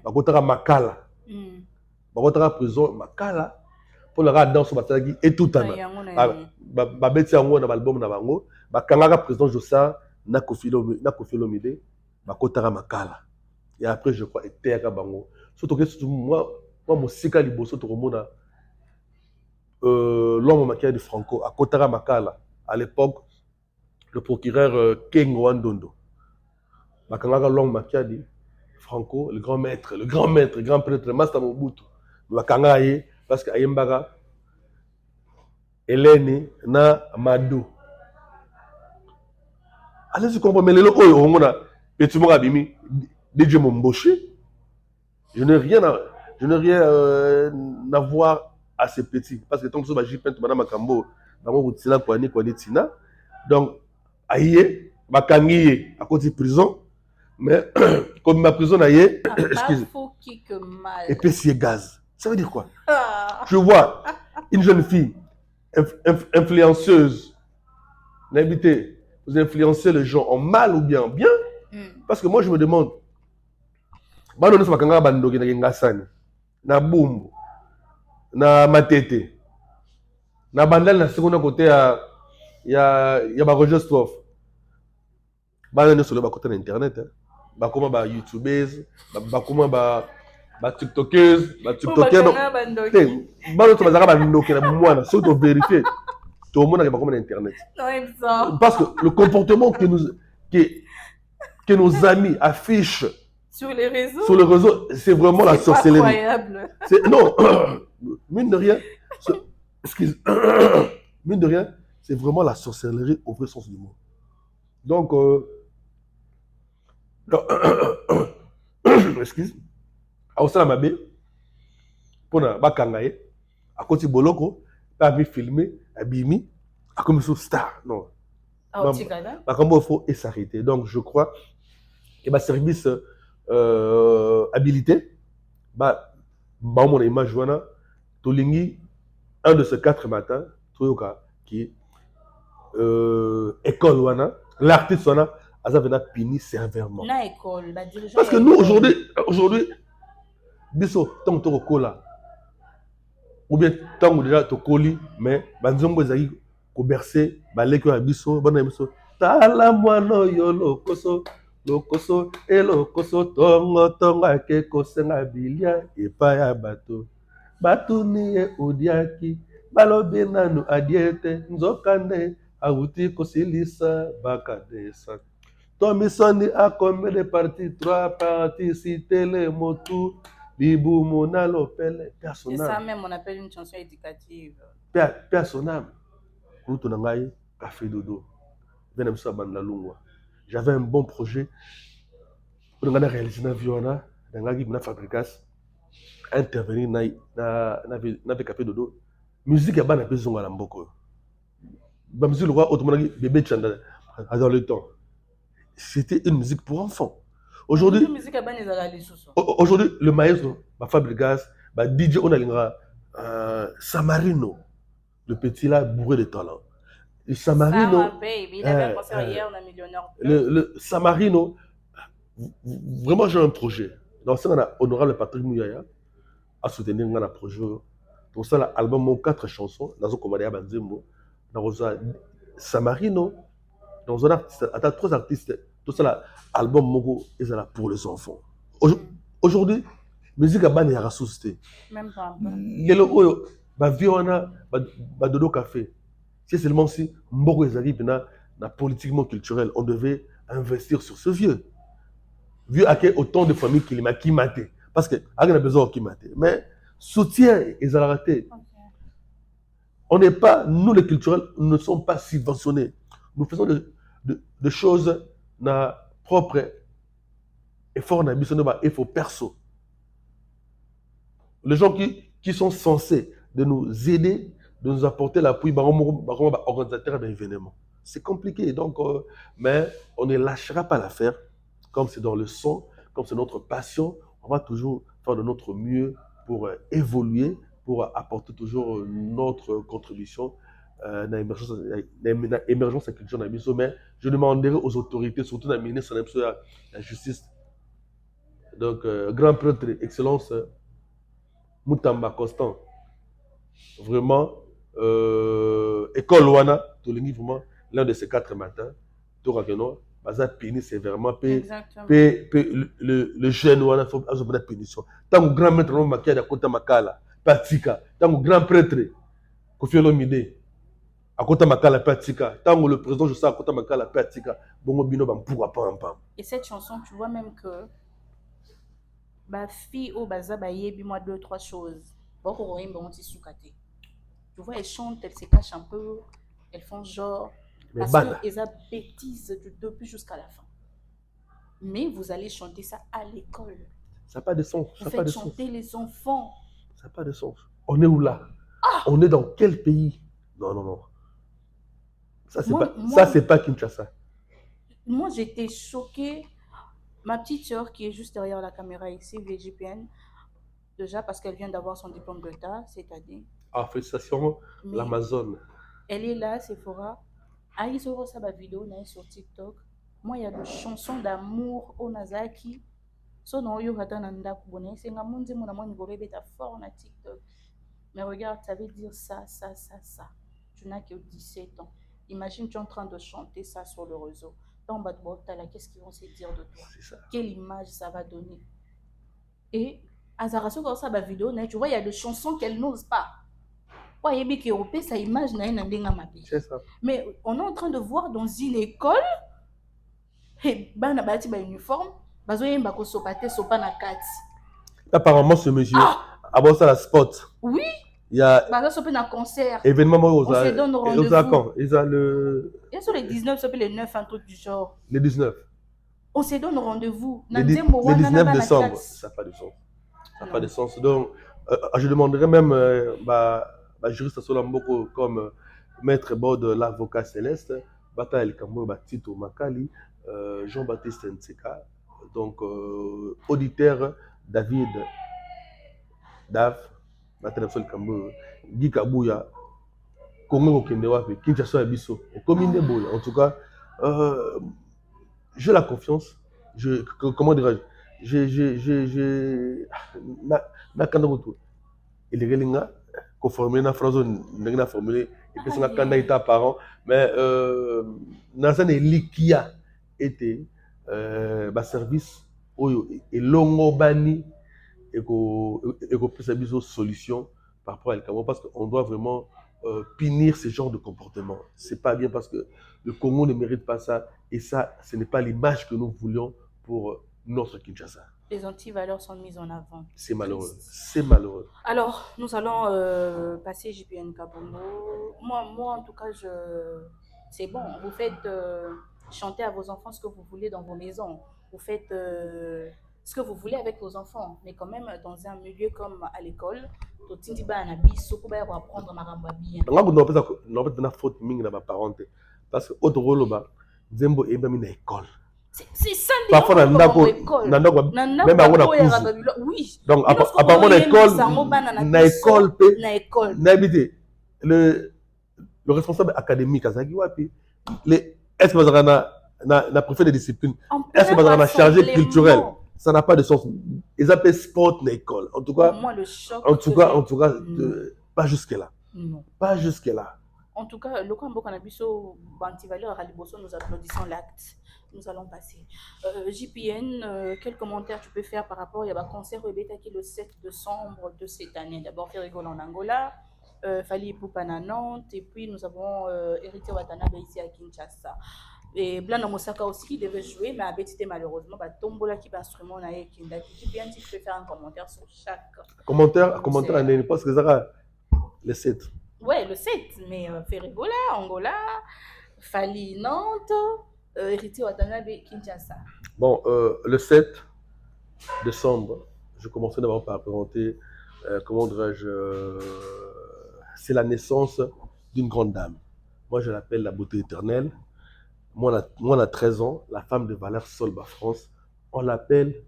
Speaker 1: Bakotara Makala. Bakotara prison, Makala. Pour le rad danse et tout en Babeti Yango dans l'album Nabango, Bakanga président Jossard, n'a Kofi Olomide, Bakotara Makala. Et après, je crois, était à Bango. Surtout que moi, mon sika liboso to remona l'homme maquillé de Franco à Kotara Makala. À l'époque, le procureur King Wandondo. Bakanga l'homme maquillé de Franco, le grand maître, le grand prêtre, Master Mobutu. Bakanga aye parce que Ayembaga, Hélène na Madou. Allez, tu comprends, mais les locaux, on a petit mot abimi. DJ Momboché, je n'ai rien à voir à ces petits. Parce que tant que je suis madame Makambo, donc, aïe, Makangi, à côté de prison, mais comme ma prison aïe, excusez. Et puis c'est gaz. Ça veut dire quoi? Je vois une jeune fille influenceuse, l'invité, vous influencez les gens en mal ou bien bien, parce que moi je me demande. Bano nso bakanga bandoki na ngasani na bumbu na matete na bandal na seconde côté ya ba registre bano nso le côté na internet ba koma ba youtubers ba koma ba tiktokers ba tiktokers bano nso bazaka bandoki na mwana so to vérifier to mona ke ba koma na internet parce que le comportement que nos amis affichent
Speaker 2: sur les réseaux,
Speaker 1: c'est vraiment la sorcellerie.
Speaker 2: Incroyable.
Speaker 1: Non, mine de rien, mine de rien, c'est vraiment la sorcellerie au vrai sens du mot. Donc, excuse, à Osala Mabé, pour la Bakangaye, à côté de Boloko, pas filmé, à Bimi, à comme star. Non. Bakambo faut et s'arrêter. Donc, je crois que ma service habilité, mon image wana, tolingi un de ces 4 matins, toyoka qui école wana, l'artiste wana, azavena pini sévèrement.
Speaker 2: Na école,
Speaker 1: parce que nous aujourd'hui, biso tant to kola, ou bien tant déjà to koli, mais banzombo ezaki ko bercer, baleko ya biso, bana biso, tala mwana yolo koso. Lokoso elokoso tongo ake kosenga bilia epai ya bato batuni ye odiaki balobi nanu adiete nzokande auti kosilisa bakadesa tomisoni a combien de parties 3 parties citez motu libumu na lopele
Speaker 2: c'est ça même on appelle une chanson éducative
Speaker 1: personnel kutu na ngai café dodo vena msa banda lungwa. J'avais un bon projet pour réaliser une vie dans la fabrication intervenir na café dodo musique ya bana pe zonga na mboko ba musique le roi autrement bébé chanda dans le temps c'était une musique pour enfants aujourd'hui aujourd'hui le maestro ba Fabregas ba DJ on a linga Samarino le petit là bourré de talent le Samarino
Speaker 2: il avait un concert hier on a millionnaire
Speaker 1: le Samarino vraiment j'ai un projet donc ça on a honorable Patrick Mouyaya à soutenir un projet pour ça l'album mon 4 chansons dans un commandé à Banzembo dans un Samarino dans un artiste à 3 artistes tout ça l'album Mogo est là pour les enfants aujourd'hui musique à bani ya société
Speaker 2: même pas
Speaker 1: lelo oyo ba viona ba dodo café c'est seulement si mboko ezali na politiquement culturel on devait investir sur ce vieux à quel autant de familles qui m'a maté parce que on a besoin de maté mais soutien ils ont raté on n'est pas nous les culturels nous ne sommes pas subventionnés nous faisons de choses na propre effort na biso na effort perso les gens qui sont censés de nous aider de nous apporter l'appui organisateur d'événements c'est compliqué donc mais on ne lâchera pas l'affaire comme c'est dans le son, comme c'est notre passion, on va toujours faire de notre mieux pour évoluer, pour apporter toujours notre contribution à l'émergence de la culture. Mais je demanderai aux autorités, surtout la ministre de la Justice, donc grand prêtre, Excellence Moutamba Constant, vraiment, école Wana, vraiment l'un de ces 4 matins, tout rapidement. Baza pénis sévèrement le jeune ou faut avoir une pénition tant que grand maître makia da kota makala patika tant que grand prêtre Kofi Olomide à kota makala patika tant que le président je sais à kota makala patika bongo bino ba mpura pam.
Speaker 2: Et cette chanson tu vois même que ba fille au baza ba yebi moi 2-3 choses boko royim bon ti soukate tu vois elles chantent elles se cachent un peu elles font genre parce qu'ils ont bêtises du début jusqu'à la fin. Mais vous allez chanter ça à l'école.
Speaker 1: Ça n'a pas de sens.
Speaker 2: Vous faites chanter les enfants.
Speaker 1: Ça n'a pas de sens. On est où là? On est dans quel pays? Non. Ça, c'est pas Kinshasa.
Speaker 2: Moi, j'étais choquée. Ma petite soeur qui est juste derrière la caméra ici, VGPN, déjà parce qu'elle vient d'avoir son diplôme d'État, c'est-à-dire.
Speaker 1: Ah, félicitations, l'Amazon.
Speaker 2: Elle est là, Sephora. Ah, ils ont reçu ma vidéo sur TikTok. Moi, il y a des chansons d'amour au Nazaki. So non, yo hata nanda kubone. C'est nga monde mon amon ngoré beta fort na TikTok. Mais regarde, ça veut dire ça. Tu n'as que 17 ans. Imagine, tu es en train de chanter ça sur le réseau. Dans Batbotala, qu'est-ce qu'ils vont se dire de toi? Quelle image ça va donner? Et Azaraso, quand ça ma vidéo, tu vois, il y a des chansons qu'elle n'ose pas. Ça image mais on est en train de voir dans une école et bana bati ba uniforme bazo yemba ko sopate sopa na kati
Speaker 1: apparemment ce monsieur avant ça la spot
Speaker 2: oui
Speaker 1: il y a
Speaker 2: bazo sopa na concert
Speaker 1: événement
Speaker 2: on se donne rendez-vous
Speaker 1: ils ont le
Speaker 2: sur les 19 sopa les 9 un truc du genre
Speaker 1: les 19
Speaker 2: on se donne rendez-vous
Speaker 1: le 19 décembre ça n'a pas de sens ça n'a pas de sens donc je demanderais même juriste Solamboko comme maître Bod l'avocat Céleste, Bata El Kambo Batito Makali, Jean-Baptiste Nseka, donc auditeur David Dav, Bata El Kambo, Guy Kabouya, Congo Kendewape, Kinshasa Abisso, et comme il est beau, en tout cas, j'ai la confiance, comment dirais-je, Nakanagoto, il est relinga. Conformer na phrase n'a formulé et puis c'est un candidat parent mais dans un likia était service et longo bani et que plus de solution par rapport à l'Elcamo parce qu'on doit vraiment punir ce genre de comportement. C'est pas bien parce que le Congo ne mérite pas ça et ça ce n'est pas l'image que nous voulions pour notre Kinshasa.
Speaker 2: Les antivaleurs sont mises en avant.
Speaker 1: C'est malheureux. C'est malheureux.
Speaker 2: Alors, nous allons passer JPN Kabongo. Moi, en tout cas, c'est bon. Vous faites chanter à vos enfants ce que vous voulez dans vos maisons. Vous faites ce que vous voulez avec vos enfants. Mais quand même, dans un milieu comme à l'école, totindi ba na biso ko ba apprendre maramba bien.
Speaker 1: On a une faute mingi na ba parents parce que autre rôle ba nzembo ebami na école.
Speaker 2: C'est ça les
Speaker 1: parfois
Speaker 2: dans
Speaker 1: ndako même bango na
Speaker 2: oui.
Speaker 1: Donc apparemment na école na habité le responsable académique azaki wapi est-ce que na préfet de discipline est-ce que na chargé culturel ça n'a pas de sens ils appellent sport na école en tout cas
Speaker 2: moi le choc
Speaker 1: en tout cas pas jusque là
Speaker 2: non
Speaker 1: pas jusque là
Speaker 2: en tout cas le campo cannabiso bantivaleur à liboso nous applaudissons l'acte. Nous allons passer. JPN, quel commentaire tu peux faire par rapport à un concert qui le 7 décembre de cette année? D'abord, Ferrigol en Angola, Fali Poupa à Nantes, et puis nous avons Héritier Watanabe ici à Kinshasa. Et Blana Mosaka aussi qui devait jouer, mais a bétité malheureusement. Tombola qui va instrument na Kindaki. JPN, tu peux faire un commentaire sur chaque.
Speaker 1: Commentaire année, parce que ça va le 7.
Speaker 2: Ouais, le 7, mais Ferrigola, Angola, Fali Nantes. Héritier Watanabe Kinshasa.
Speaker 1: Bon, le 7 décembre, je commençais d'abord par présenter, comment dirais-je, c'est la naissance d'une grande dame. Moi, je l'appelle la beauté éternelle. Moi, on a 13 ans, la femme de valeur Solba France. On l'appelle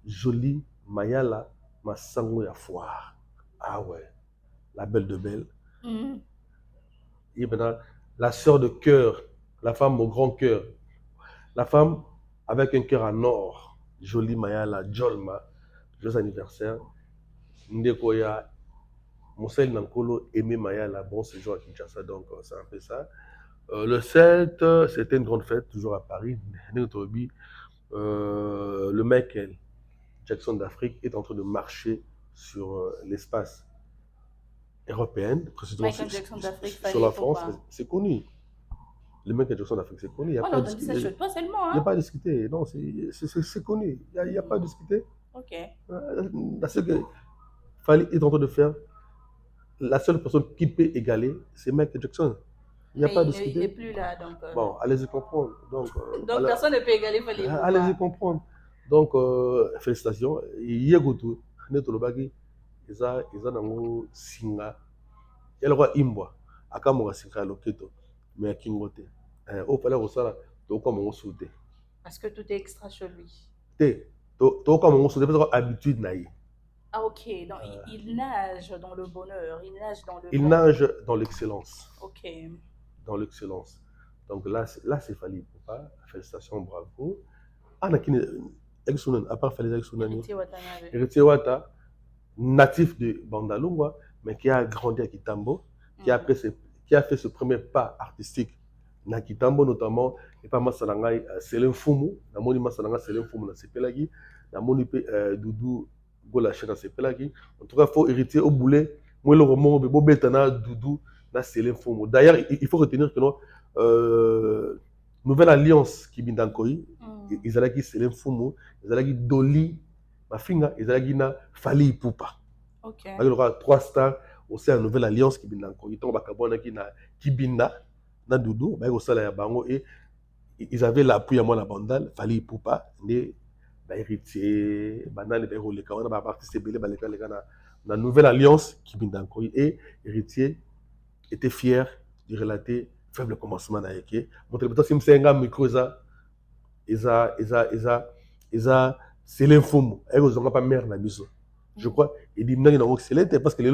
Speaker 1: Jolie Mayala Massango ya Foire. Ah ouais, la belle de belle. Et maintenant, la sœur de cœur, la femme au grand cœur, la femme avec un cœur en or, Jolie Mayala, Jolma, joyeux anniversaire. Ndekoya, Moussel Nankolo, Aimé Mayala, bon séjour à Kinshasa, donc c'est un peu ça. Le 7, c'était une grande fête, toujours à Paris. Le Michael Jackson d'Afrique est en train de marcher sur l'espace européen, précisément sur la France, c'est connu. Le Michael Jackson d'Afrique, c'est connu. Il n'y a pas à discuter. Non, c'est connu. Il n'y a pas à discuter.
Speaker 2: Ok.
Speaker 1: Ce que Fali est en train de faire, la seule personne qui peut égaler, c'est Michael Jackson. Il n'y a pas à discuter.
Speaker 2: Il n'est plus là. Donc,
Speaker 1: bon, allez-y comprendre. Donc
Speaker 2: personne ne peut égaler Fali.
Speaker 1: Allez-y comprendre. Donc, félicitations. Yegotu, Netolobagi, Isa Nango Singa. Il y a le roi Imboa. Akamora Singa Loketo. Mais à Kingote. Au palais Rosala, tu as comme on soude.
Speaker 2: Parce que tout est extra chez lui.
Speaker 1: Tu as comme on soude, parce que habitude naïe.
Speaker 2: Ah ok, donc il nage dans le bonheur, il nage dans le.
Speaker 1: Il nage dans l'excellence.
Speaker 2: Ok.
Speaker 1: Dans l'excellence. Donc là c'est Fali Poupa. Félicitations, bravo. Anakine, à part Fali Exunani. Héritier Wata, natif de Bandalungwa, mais qui a grandi à Kitambo, qui a fait ce premier pas artistique na Kitambo notamment et pas Masalangai Selem Fumu na moni Masalanga Selem Fumu na Sepelagi na moni Doudou Gola Chena Sepelagi en tout cas faut hériter au boulet moi le roman Bebo Betana Doudou na Selem Fumu. D'ailleurs il faut retenir que non nouvelle alliance qui bindankoi ils allaient qui Selem Fumu ils allaient qui Doli ma finga ils allaient qui na Fali Poupa.
Speaker 2: OK.
Speaker 1: Il y aura 3 stars aussi une nouvelle alliance qui bindankoi ils ba kabona qui na Kibinda na Doudou, et ils avaient l'appui à moi la bandale, Fali Poupa, les héritiers, les participé la nouvelle alliance qui bindankoi et héritier était fier de relater faible commencement na yeke. Montre peut-être si m'senga micro isa c'est l'info, et ils ont pas mère na biso. Je crois et dit non excellent parce que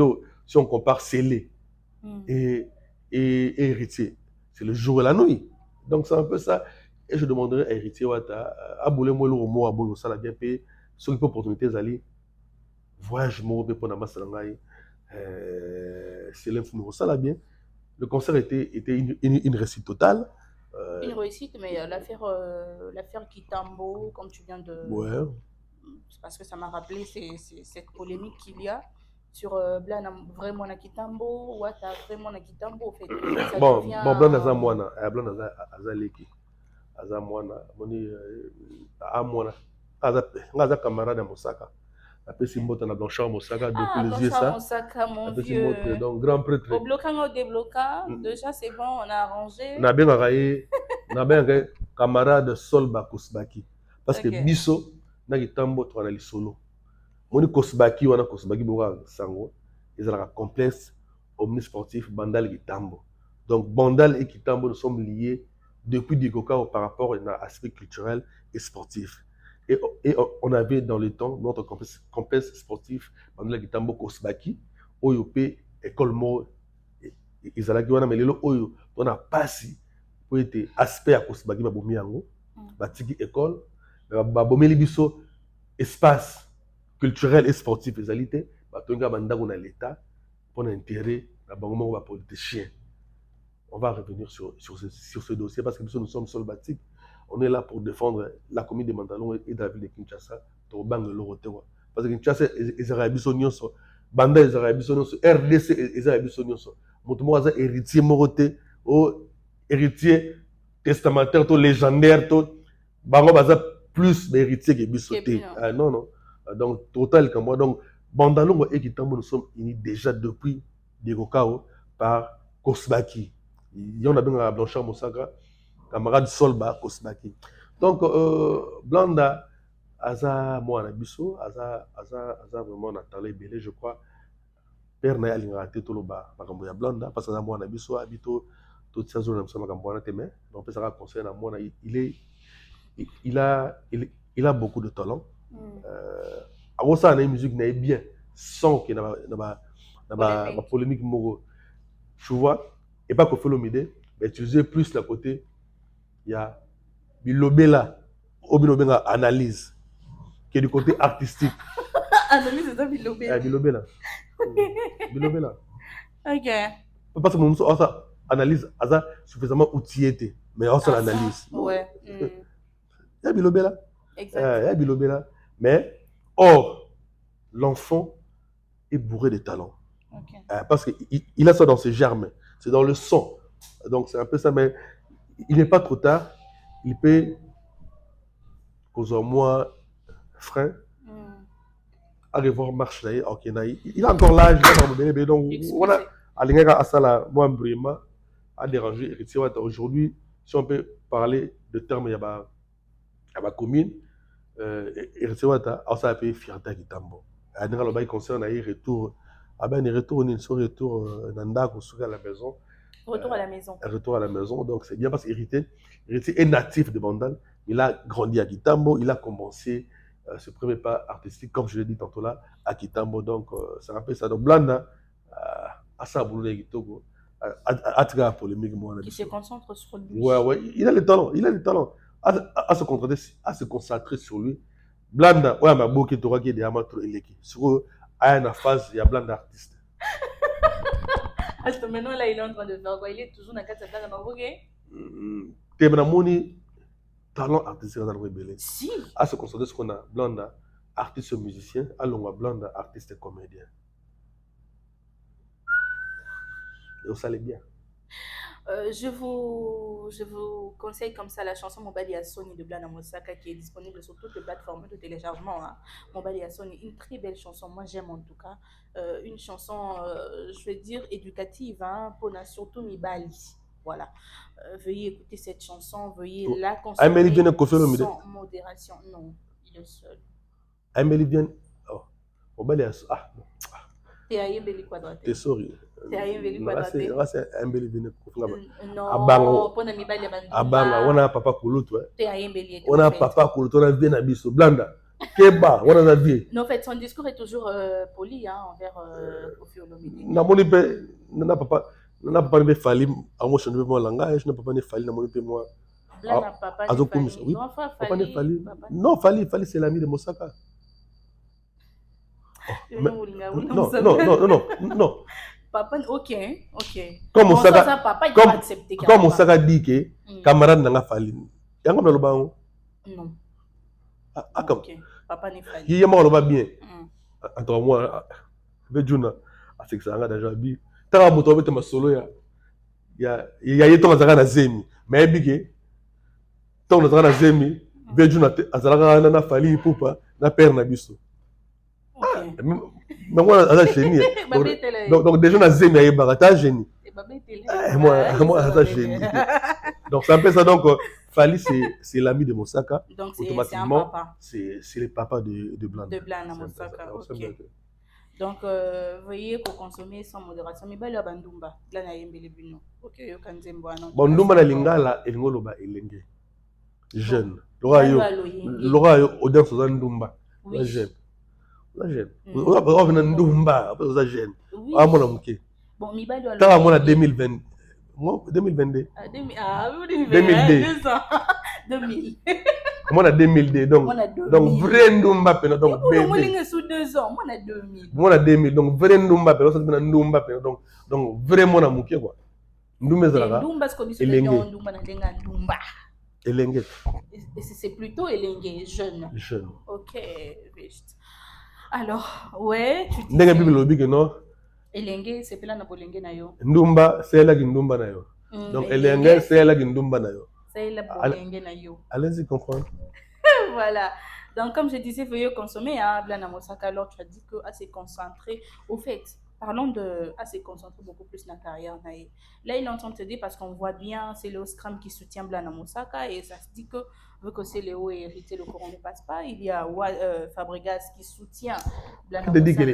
Speaker 1: si on compare Célé et héritier c'est le jour et la nuit. Donc c'est un peu ça. Et je demanderai à Héritier Wata, à Boulé Mouelo, à Boulou, ça l'a bien payé. Sur les opportunités, d'aller voyage mobile pour la masse c'est l'info, ça l'a bien. Le concert était une réussite totale.
Speaker 2: Une réussite, mais l'affaire Kitambo, comme tu viens de.
Speaker 1: Ouais.
Speaker 2: Parce que ça m'a rappelé cette polémique qu'il y a. Sur Blana vraiment na Kitambo, Wata vraiment na Kitambo, en fait.
Speaker 1: Bon, Blana za mwana, Blana za leki. Aza mwana, moni mwana. Aza camarade à Mosaka. Après Simbota na Blanchard Mosaka depuis les yeux ça.
Speaker 2: Mosaka mon vieux.
Speaker 1: Donc grand prêtre.
Speaker 2: Au bloquant au débloquant, déjà c'est bon, on a arrangé.
Speaker 1: Na bien camarade Sol Bakusbaki parce que Bisso na kitambo to na lisolo moni kosbaki wana kosbaki boka sango ezalaka complexe omnisportif bandal kitambo donc bandal et kitambo nous sommes liés depuis Dikoka par rapport à l'aspect culturel et sportif et on avait dans le temps notre complexe sportif bandal kitambo kosbaki oyo pe école mo ezalaki wana melelo oyo on a passé pour être aspect à kosbaki babomi yango batiki école babomeli biso espace culturel et sportif ezalité batonga bandako na l'état pour l'intérêt la banque moko ba politicien. On va revenir sur ce dossier parce que nous sommes solbatiques. On est là pour défendre la commune de Mandalong et de la ville de Kinshasa. Parce que Kinshasa est Arabie Saoudite, Banda est Arabie Saoudite, RDC est Arabie Saoudite. Mon héritier moroté, héritier testamentaire, légendaire, bango baza plus d'héritier que bisoté. Non non. Donc total comme moi donc Bandalongo et Kitambo nous sommes unis déjà depuis Degokao par Kosbaki. Il y en a bien à Blanchard Moussaka, camarade Solba Kosbaki. Donc Blanda Aza moi na biso, Aza vraiment Nathalie Belé je crois. Père na alingate toloba makambo ya Blanda parce que na moi na biso habito toute sa zone na biso makambo na teme. Donc ça va conseiller na moi il a beaucoup de talent. Avant ça, la musique n'est bien sans qu'il y ait la polémique moro. Tu vois, et pas qu'on fait l'omide, mais utiliser plus la côté, il y a Bilobela, Obinobela analyse, qui est du côté artistique.
Speaker 2: Analyse, c'est ça, Bilobela.
Speaker 1: Bilobela. Bilobela.
Speaker 2: Ok.
Speaker 1: Parce que mon analyse, ça suffisamment outillé, mais on l'analyse.
Speaker 2: Ouais.
Speaker 1: Il y a Bilobela.
Speaker 2: Exactement.
Speaker 1: Il y a Bilobela. Mais, or, l'enfant est bourré de talent.
Speaker 2: Okay.
Speaker 1: Parce qu'il a ça dans ses germes. C'est dans le sang. Donc, c'est un peu ça. Mais il n'est pas trop tard. Il peut, aux moi, frein, aller voir marche. Okay, il a encore l'âge. Donc, on a, à ça, moi, vraiment, à déranger. Aujourd'hui, si on peut parler de termes, il y a ma commune. Et ça a fait fierté Kitambo. À il concerne un retour à la maison.
Speaker 2: Retour à la maison.
Speaker 1: Retour à la maison, donc c'est bien parce qu'Héritier est natif de Bandal. Il a grandi à Kitambo, il a commencé ce premier pas artistique, comme je l'ai dit tantôt là, à Kitambo. Donc c'est un peu ça. Donc Blanda, à ça, Togo, à la polémique.
Speaker 2: Qui se concentre sur lui.
Speaker 1: Ouais, il a le talent, à se concentrer sur lui. Blanda, ouais, ma boucle est qui est des amateurs élégés. Sur à une phase, il y a Blanda artiste.
Speaker 2: Maintenant, là, il est en train de faire quoi? Il est toujours dans la carte de la boucle.
Speaker 1: T'es mon talent artistique dans le rebelle.
Speaker 2: Si.
Speaker 1: À se concentrer sur qu'on a Blanda, artiste musicien, allons à Blanda, artiste comédien. Et ça allait bien.
Speaker 2: Je vous conseille comme ça la chanson Mobali Asoni de Blana Mosaka qui est disponible sur toutes les plateformes de téléchargement. Hein. Mobali Asoni, une très belle chanson, moi j'aime en tout cas. Une chanson, je vais dire, éducative hein, pour surtout Mibali. Voilà. Veuillez écouter cette chanson, veuillez la consommer sans modération. Non, il est seul.
Speaker 1: Amélie vient. Oh, Mobali Asoni. Ah.
Speaker 2: T'es à Yembeli Quadrate.
Speaker 1: T'es sorry.
Speaker 2: T'es à Yembeli Quadrate.
Speaker 1: C'est Amélie vient.
Speaker 2: Non,
Speaker 1: Abango.
Speaker 2: Pour Mibali
Speaker 1: Abanga, on a papa Koulout.
Speaker 2: T'es à Yembeli.
Speaker 1: On a papa Koulout, on a bien Abisso. Blanda. Keba, on a vie.
Speaker 2: Non, en fait, son discours est toujours poli hein, envers Kofi Olomide.
Speaker 1: N'a pas ne falli à moi je ne veux pas langage, je n'ai pas ne falli na mon pe moi.
Speaker 2: Blanda papa ne falli.
Speaker 1: Papa ne falli. Non, falli c'est l'ami de Mosaka. Non.
Speaker 2: Papa, ok.
Speaker 1: Comme Mosaka,
Speaker 2: papa, il va accepter.
Speaker 1: Comme Mosaka dit que camarade n'a pas falli. Il y a un homme
Speaker 2: non.
Speaker 1: Ah, comme.
Speaker 2: Papa n'est falli.
Speaker 1: Il y a un homme bien. Entre moi, Vejuna, c'est que ça a déjà dit. T'as un moto avec ma solo il y a ton azara na zemi. Mais bigé, ton azara na zemi, Vejuna azara na falli poupa na père na biso. Mais moi, je suis génie. Donc, déjà, on a zémi à Yébara, t'as génie. Moi, je suis génie. Donc, c'est un peu ça. Donc, Fali, c'est l'ami de Mosaka.
Speaker 2: Donc, c'est un
Speaker 1: Automatiquement,
Speaker 2: papa
Speaker 1: c'est le papa de Blanda.
Speaker 2: de Blana
Speaker 1: C'est un peu ça.
Speaker 2: Mosaka.
Speaker 1: Alors, c'est un
Speaker 2: Ok.
Speaker 1: peu ça.
Speaker 2: Donc, veuillez consommer sans modération. Mais là, bandumba, Blana yembele buno. Ok, yo kanzembo anon.
Speaker 1: Bon, Ndumba na Lingala, Elingoloba, Elenge. Jeune. Laura, audience aux Ndumba.
Speaker 2: Oui.
Speaker 1: Jeune. Jeune. On a Ndumba, après aux jeune. Ah, mon amour.
Speaker 2: Bon, Mibali a
Speaker 1: T'as moi en 2020. Moi, 2022.
Speaker 2: Ah, 2002. 2000.
Speaker 1: Moi, en 2002. Donc, vrai Ndumba, donc,
Speaker 2: bébé. Moi, sous 2 ans. Moi, en 2000.
Speaker 1: Moi, en 2000. Donc, vrai Ndumba, Ndumba, donc, vraiment, mon amour, quoi. Ndumba,
Speaker 2: Ndumba, ce qu'on dit, c'est Ndumba, Ndumba.
Speaker 1: Elenge.
Speaker 2: C'est plutôt Elenge, jeune.
Speaker 1: Jeune.
Speaker 2: Ok, juste. Alors, ouais, tu dis.
Speaker 1: Ndenge bibi lobi que non.
Speaker 2: Elenge, c'est pas là na bolenge na yo.
Speaker 1: Ndumba, c'est là qui Ndumba na yo. Donc Elenge, c'est là qui Ndumba na yo.
Speaker 2: C'est là bolenge na yo.
Speaker 1: Allez-y comprendre.
Speaker 2: Voilà. Donc comme je disais, veuillez consommer hein, Blana Mosaka. Alors tu as dit que à se concentrer. Au fait, parlons de à se concentrer beaucoup plus dans la carrière. Là, il entend te dire parce qu'on voit bien, c'est Léo Scrum qui soutient Blana Mosaka et ça se dit que vu que c'est Léo et hérité, le courant ne passe pas. Il y a Fabregas qui soutient Blana Mosaka.
Speaker 1: Tu te dis que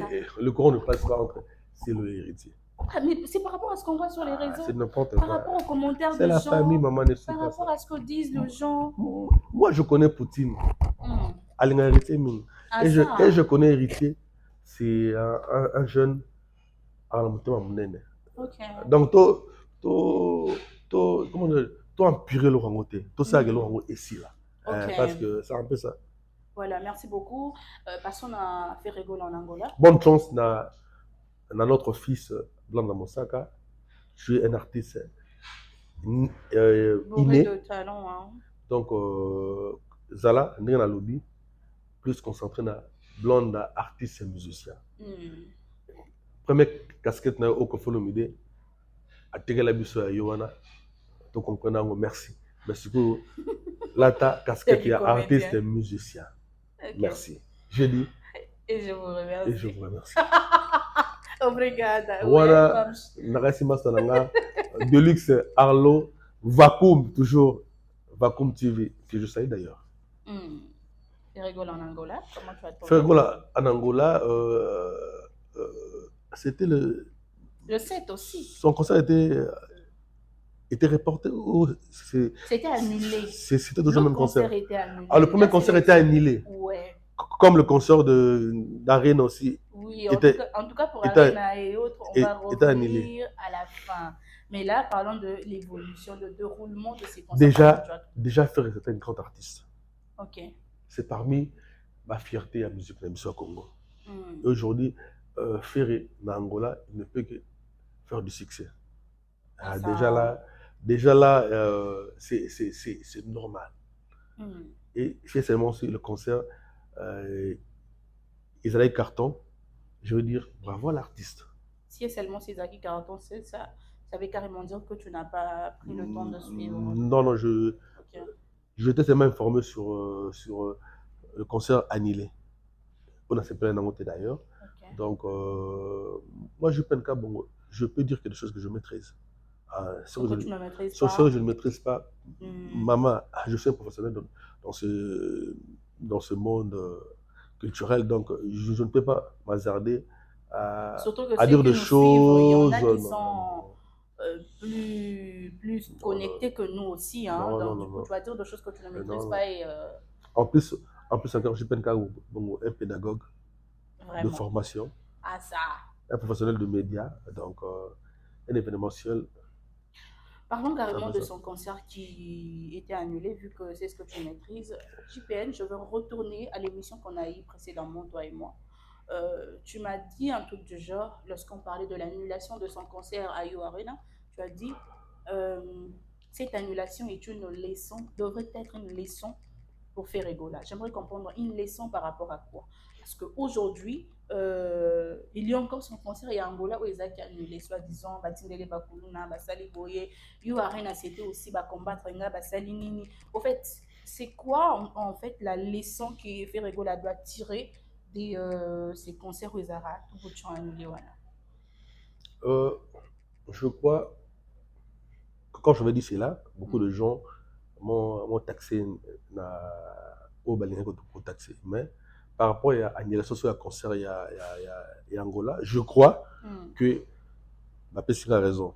Speaker 1: le courant ne passe pas entre c'est le héritier.
Speaker 2: Ah, mais c'est par rapport à ce qu'on voit sur les réseaux.
Speaker 1: C'est n'importe
Speaker 2: quoi. Par rapport aux commentaires des gens.
Speaker 1: C'est la famille, maman ne suit pas.
Speaker 2: Par rapport à ce que disent les gens.
Speaker 1: Moi, je connais Poutine. Alinga héritier, et je connais héritier. C'est un jeune. Ok. Donc, comment dire, toi empirer le rangoté. Tout ça, le rango ici là. Parce que c'est un peu ça.
Speaker 2: Voilà, merci beaucoup. Passons à Ferregola en Angola.
Speaker 1: Bonne chance dans notre fils Blanda Mosaka. Je suis un artiste inné.
Speaker 2: De talent, hein.
Speaker 1: Donc, Zala, on est dans le lobby, plus concentré dans Blanda, artiste et musicien. Première casquette na au Kofolomide, à Tegela Bisso à Yowana, tu comprends, merci. Merci pour là, ta casquette est artiste et musicien. Okay. Merci. Je dis.
Speaker 2: Et je vous remercie.
Speaker 1: Et je vous remercie.
Speaker 2: Obrigada.
Speaker 1: Voilà, Narasi Mastananga, Deluxe, Arlo, Vacuum, toujours, Vacuum TV, que je salue d'ailleurs.
Speaker 2: Ferregola en Angola, comment tu as trouvé?
Speaker 1: Ferregola en Angola, c'était le
Speaker 2: 7 aussi.
Speaker 1: Son concert était reporté ou
Speaker 2: c'était annulé.
Speaker 1: C'était toujours le même concert.
Speaker 2: Était annulé.
Speaker 1: Ah, le premier concert était annulé.
Speaker 2: Ouais.
Speaker 1: Comme le concert d'Arena aussi.
Speaker 2: Oui, en tout cas pour Arena et autres, on va revenir à la fin. Mais là, parlons de l'évolution, de déroulement de ces concerts.
Speaker 1: Déjà Ferré, c'était un grand artiste.
Speaker 2: Ok. C'est
Speaker 1: parmi ma fierté à la musique de la au Congo. Aujourd'hui, Ferré, dans Angola, il ne peut que faire du succès. Déjà là, c'est normal. Et c'est seulement aussi le concert, ils allaient carton. Je veux dire, bravo à l'artiste.
Speaker 2: Si seulement c'est Zaki carton, c'est ça. Ça veut carrément dire que tu n'as pas pris le temps de suivre.
Speaker 1: Non, je étais seulement informé sur le concert annulé. On a fait un monté d'ailleurs. Okay. Donc, moi, je peux dire quelque chose que je maîtrise.
Speaker 2: Sur que tu ne maîtrises
Speaker 1: pas.
Speaker 2: Sur
Speaker 1: ce que je ne maîtrise pas. Maman, je suis un professionnel dans ce monde culturel, donc je ne peux pas m'hasarder à dire des choses.
Speaker 2: Il y en a qui sont plus connectés que nous aussi. Hein, donc, du coup, tu vas dire des choses que tu ne maîtrises pas. Et,
Speaker 1: En plus, encore, je suis un pédagogue. Vraiment. De formation.
Speaker 2: Ah, ça.
Speaker 1: Un professionnel de médias, donc un événementiel.
Speaker 2: Parlons carrément de son concert qui était annulé, vu que c'est ce que tu maîtrises. JPN, je veux retourner à l'émission qu'on a eue précédemment, toi et moi. Tu m'as dit un truc du genre, lorsqu'on parlait de l'annulation de son concert à Yo Arena, tu as dit cette annulation est une leçon, devrait être une leçon pour Ferregola. J'aimerais comprendre une leçon par rapport à quoi? Parce qu'aujourd'hui, il y a encore son concert et Angola où Isaac a annulé, soi-disant, Batindele Bakuluna, Basali Boye, Yo Arena, c'était aussi combattre Basali Nini. Au fait, c'est quoi en fait la leçon que Ferregola doit tirer de ces concerts où Isara tout tu as annulé?
Speaker 1: Je crois que quand je vais dire cela, beaucoup de gens mon taxé na au balinga ko taxé mais par rapport à annulation sur le concert il y a Angola je crois que ma personne a raison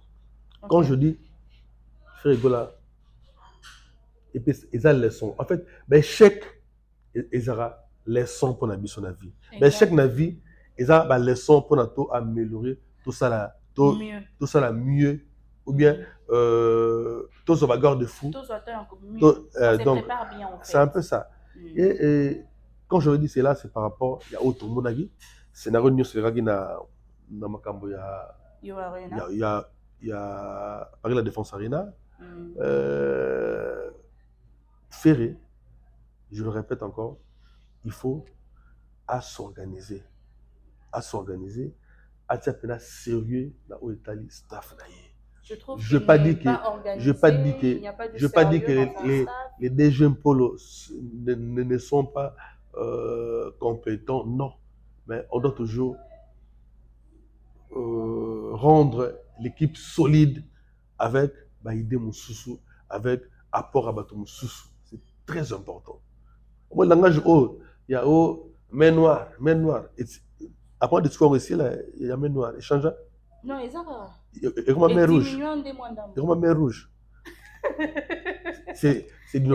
Speaker 1: quand je dis frère Angola et puis ils ont leçon en fait ben chèque ils aura leçon pour la mission de la vie ben chaque na vie ils ont ba leçon pour na tout améliorer tout ça là mieux ou bien tout ça bagarre de fou donc c'est un peu ça et quand je dis cela c'est par rapport il y a autre monde qui scénario news c'est qui na makambo il y a par la défense arena Ferré je le répète encore il faut à s'organiser à être sérieux dans où est le staff là. Je pas dit que les deux jeunes polos ne sont pas compétents, non. Mais on doit toujours rendre l'équipe solide avec idée Moussoussou, avec apport à Bato Moussoussou. C'est très important. Moi, le langage, il y a main noire. Après, le discours ici, il y a main noire. Il change.
Speaker 2: Non, ils ont.
Speaker 1: Et comment main rouge? Et comment main rouge? C'était du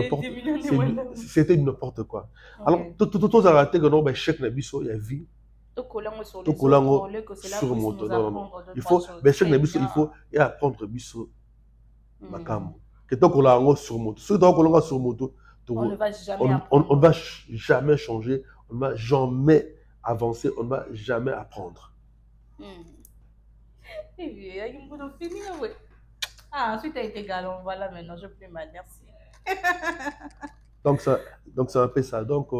Speaker 1: n'importe quoi. Alors, tout a raté que non, chèque Nabiso, il y a vie. Tout colango sur moto. Non. Il faut, chèque Nabiso, il faut apprendre Biso Makambo. Que tout colango sur moto. Si tout colango sur moto, on ne va jamais changer, on ne va jamais avancer, on ne va jamais apprendre.
Speaker 2: Ensuite, tu as été galant. Voilà, maintenant, je plus mal. Merci.
Speaker 1: donc, c'est un peu ça. Donc,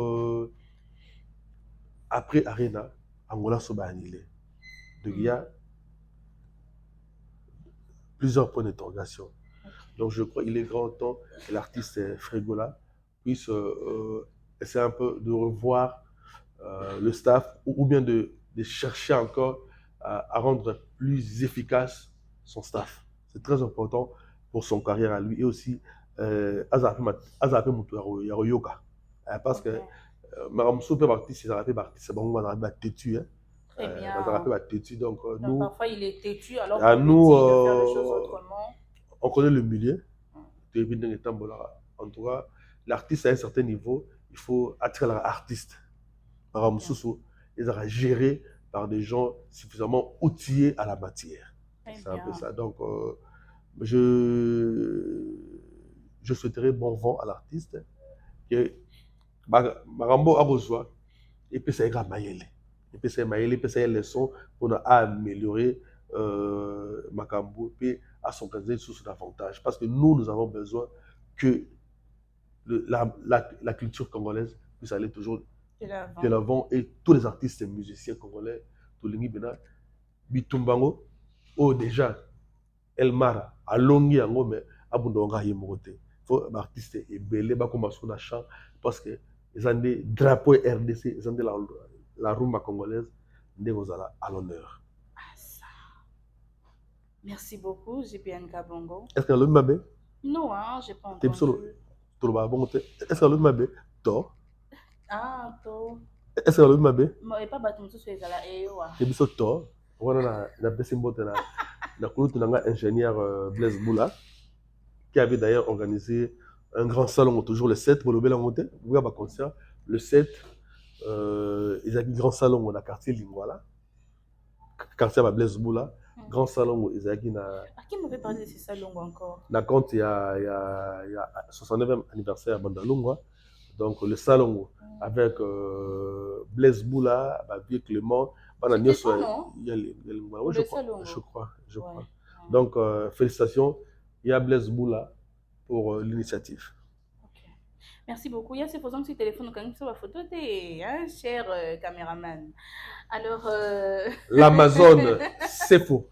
Speaker 1: après Arena, Angola soba annulé. Donc, il y a plusieurs points d'interrogation. Donc, je crois qu'il est grand temps que l'artiste Frégola puisse essayer un peu de revoir le staff ou bien de chercher encore à rendre plus efficace son staff. C'est très important pour son carrière à lui et aussi Azapé Moutou Yaroyoka. Parce que Maramsou peut partir, c'est bon, on va têtu.
Speaker 2: Très bien.
Speaker 1: Donc,
Speaker 2: nous, parfois il est têtu, alors
Speaker 1: à nous,
Speaker 2: de faire les choses autrement.
Speaker 1: On connaît le milieu. En tout cas, l'artiste à un certain niveau, il faut attirer l'artiste. Maramsou, ils sont gérés par des gens suffisamment outillés à la matière. C'est un peu ça. Donc, je souhaiterais bon vent à l'artiste que Marambo a besoin et puis ça ira maïle. Et puis ça maïle, et puis ça y a leçon pour améliorer Makambo et à s'organiser sous davantage. Parce que nous avons besoin que la culture congolaise puisse aller toujours de l'avant et tous les artistes et musiciens congolais, tous les Nibena, Bitumbango, déjà, Elmara, Alongi, mais Abundonga Yemote. Il faut que l'artiste est belé, comme sur la chant, parce que ils ont des drapeaux RDC, ils ont de la rumba congolaise, à l'honneur.
Speaker 2: Merci beaucoup, JPN Kabongo.
Speaker 1: Est-ce que le Mabé?
Speaker 2: Non, hein, j'ai pas entendu.
Speaker 1: Est-ce que le Mabé? Tort.
Speaker 2: Ah, tort.
Speaker 1: Est-ce que le Mabé?
Speaker 2: Moi, pas battu sur les ala et yo.
Speaker 1: Et puis tort. On a baissé un ingénieur Blaise Boula qui avait d'ailleurs organisé un grand salon toujours le 7 pour le Bélangoté. Vous voyez, concert le 7 ils ont un grand salon dans le quartier Lingwala, quartier Blaise Boula, grand salon ils ont
Speaker 2: à qui m'avait parlé de ces salons encore?
Speaker 1: La compte il y a 69e anniversaire à Bandalungwa. Donc le salon avec Blaise Boula, Vieux Clément,
Speaker 2: c'était ça, non?
Speaker 1: Je crois. Donc félicitations, il y a Blaise Boula pour l'initiative.
Speaker 2: Okay. Merci beaucoup. Il y a ces photos sur le téléphone quand même sur la photo, cher caméraman. Alors
Speaker 1: l'Amazon, c'est faux.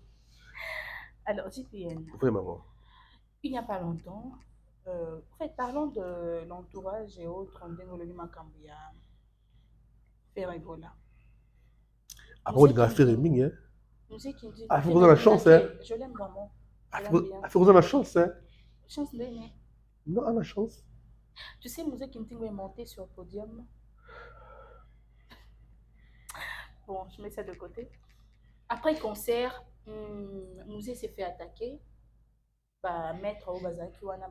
Speaker 2: Alors JPN.
Speaker 1: Vraiment.
Speaker 2: Il n'y a pas longtemps. En fait, parlons de l'entourage et autres, Ndengololi Makambia, Ferregola.
Speaker 1: Après, on a fait Réming, hein.
Speaker 2: Musique qui dit.
Speaker 1: Il faut qu'on ait la chance, hein.
Speaker 2: Je l'aime vraiment.
Speaker 1: Il faut qu'on ait la chance, hein.
Speaker 2: Chance d'aîné.
Speaker 1: Non, à la chance.
Speaker 2: Tu sais, Moussé Kintingo est monté sur le podium. Bon, je mets ça de côté. Après le concert, Moussé s'est fait attaquer. Maître au bazaki wana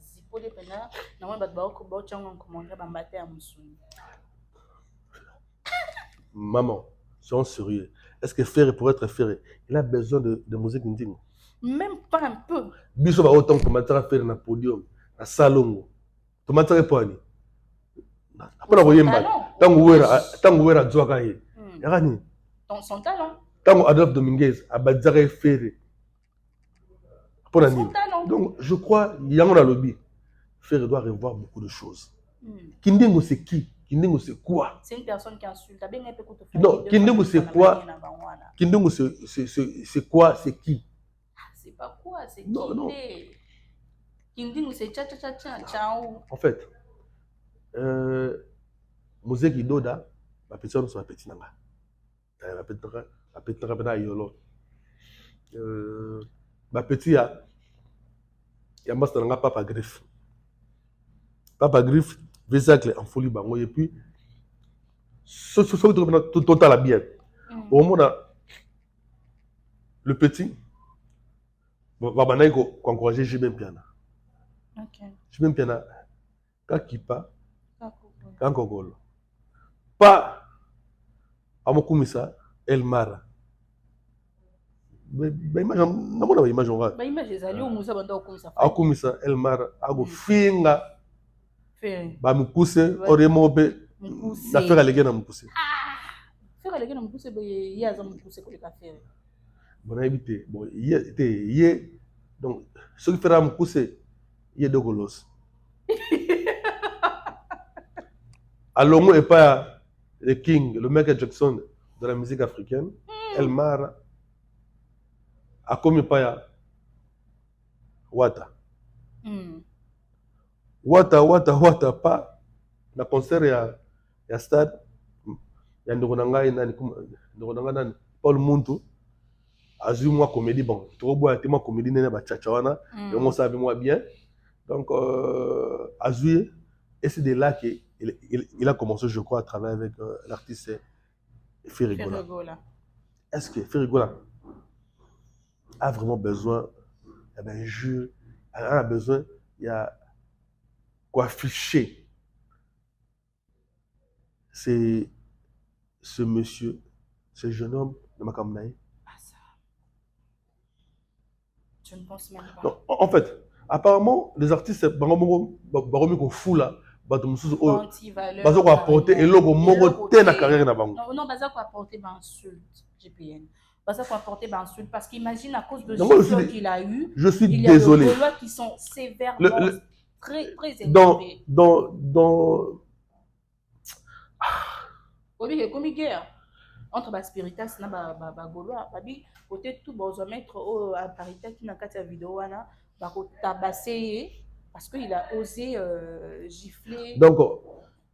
Speaker 2: zipole pena na mwa bato baotyanga commentaire bambate ya musuni.
Speaker 1: Maman, soyons sérieux. Est-ce que Ferré, pour être Ferré, il a besoin de musique indigne?
Speaker 2: Même pas un peu.
Speaker 1: Biso ba autant commentaire à faire na podium, na salon. Commentaire poani. Apona koyemba. Tango wera zwaka ye. Yakani.
Speaker 2: Dans son talent.
Speaker 1: Tango Adolphe Dominguez abadzaka Ferré. Donc, je crois, Yangon a lobby. Ferré doit revoir beaucoup de choses. Kindingo, c'est qui? Kindingo, c'est quoi?
Speaker 2: C'est une personne qui insulte.
Speaker 1: Non, Kindingo, c'est quoi? Kindingo, c'est quoi? C'est qui?
Speaker 2: C'est pas quoi? C'est qui?
Speaker 1: Non.
Speaker 2: Kindingo, c'est tcha.
Speaker 1: En fait, Mosé Guidoda, ma petite sur la petite nanga. La petite nanga, yolo. Ma petite, il y a un papa griffe. Papa griffe, Vésacle en folie bango. Et puis, ce total à bien. Au moment le petit, va encourager Jibem Piana. Jibem Piana, Kakipa, Kankogolo. Pas à mon commissaire, El Mara. Image
Speaker 2: ezali au Moussa banda au commissaire.
Speaker 1: Akumisa El Mara, ago finga. Ba mukuse oremobe na faire les gars mukuse.
Speaker 2: Faire les gars mukuse be yaza mukuse ko le café.
Speaker 1: Bon habité bon yé donc ce qui fera mukuse yé de golos. Alongo et pas le King, le Michael Jackson de la musique africaine, El Mara a commis pas Wata. Wata pas na concert ya stade ya ndonanga nani Paul Muntu azui moi comédie bon trop bois te moi comédie nene ba chacha wana on savait moi bien donc azui et c'est de là que il a commencé je crois à travailler avec l'artiste Ferrigola. Est-ce que Ferrigola a vraiment besoin a besoin il y a quoi afficher c'est ce monsieur, ce jeune homme de Makamnaï?
Speaker 2: Je ne pense même pas.
Speaker 1: Non, en fait, apparemment, les artistes, baromi fou là, bazo ko apporter et logo moko te na carrière na bango.
Speaker 2: Non, bazo ko apporter insulte GPN. Bazo ko apporter insulte parce qu'imagine à cause de
Speaker 1: ce
Speaker 2: qu'il a eu,
Speaker 1: je suis désolé.
Speaker 2: Il y a des lois qui sont sévèrement très élevées. Oui, comme guerre entre les spiritas et les Gaulois, côté tout mettre à parité qui n'a qu'à ta vidéo tabasser parce qu'il a osé gifler.
Speaker 1: Donc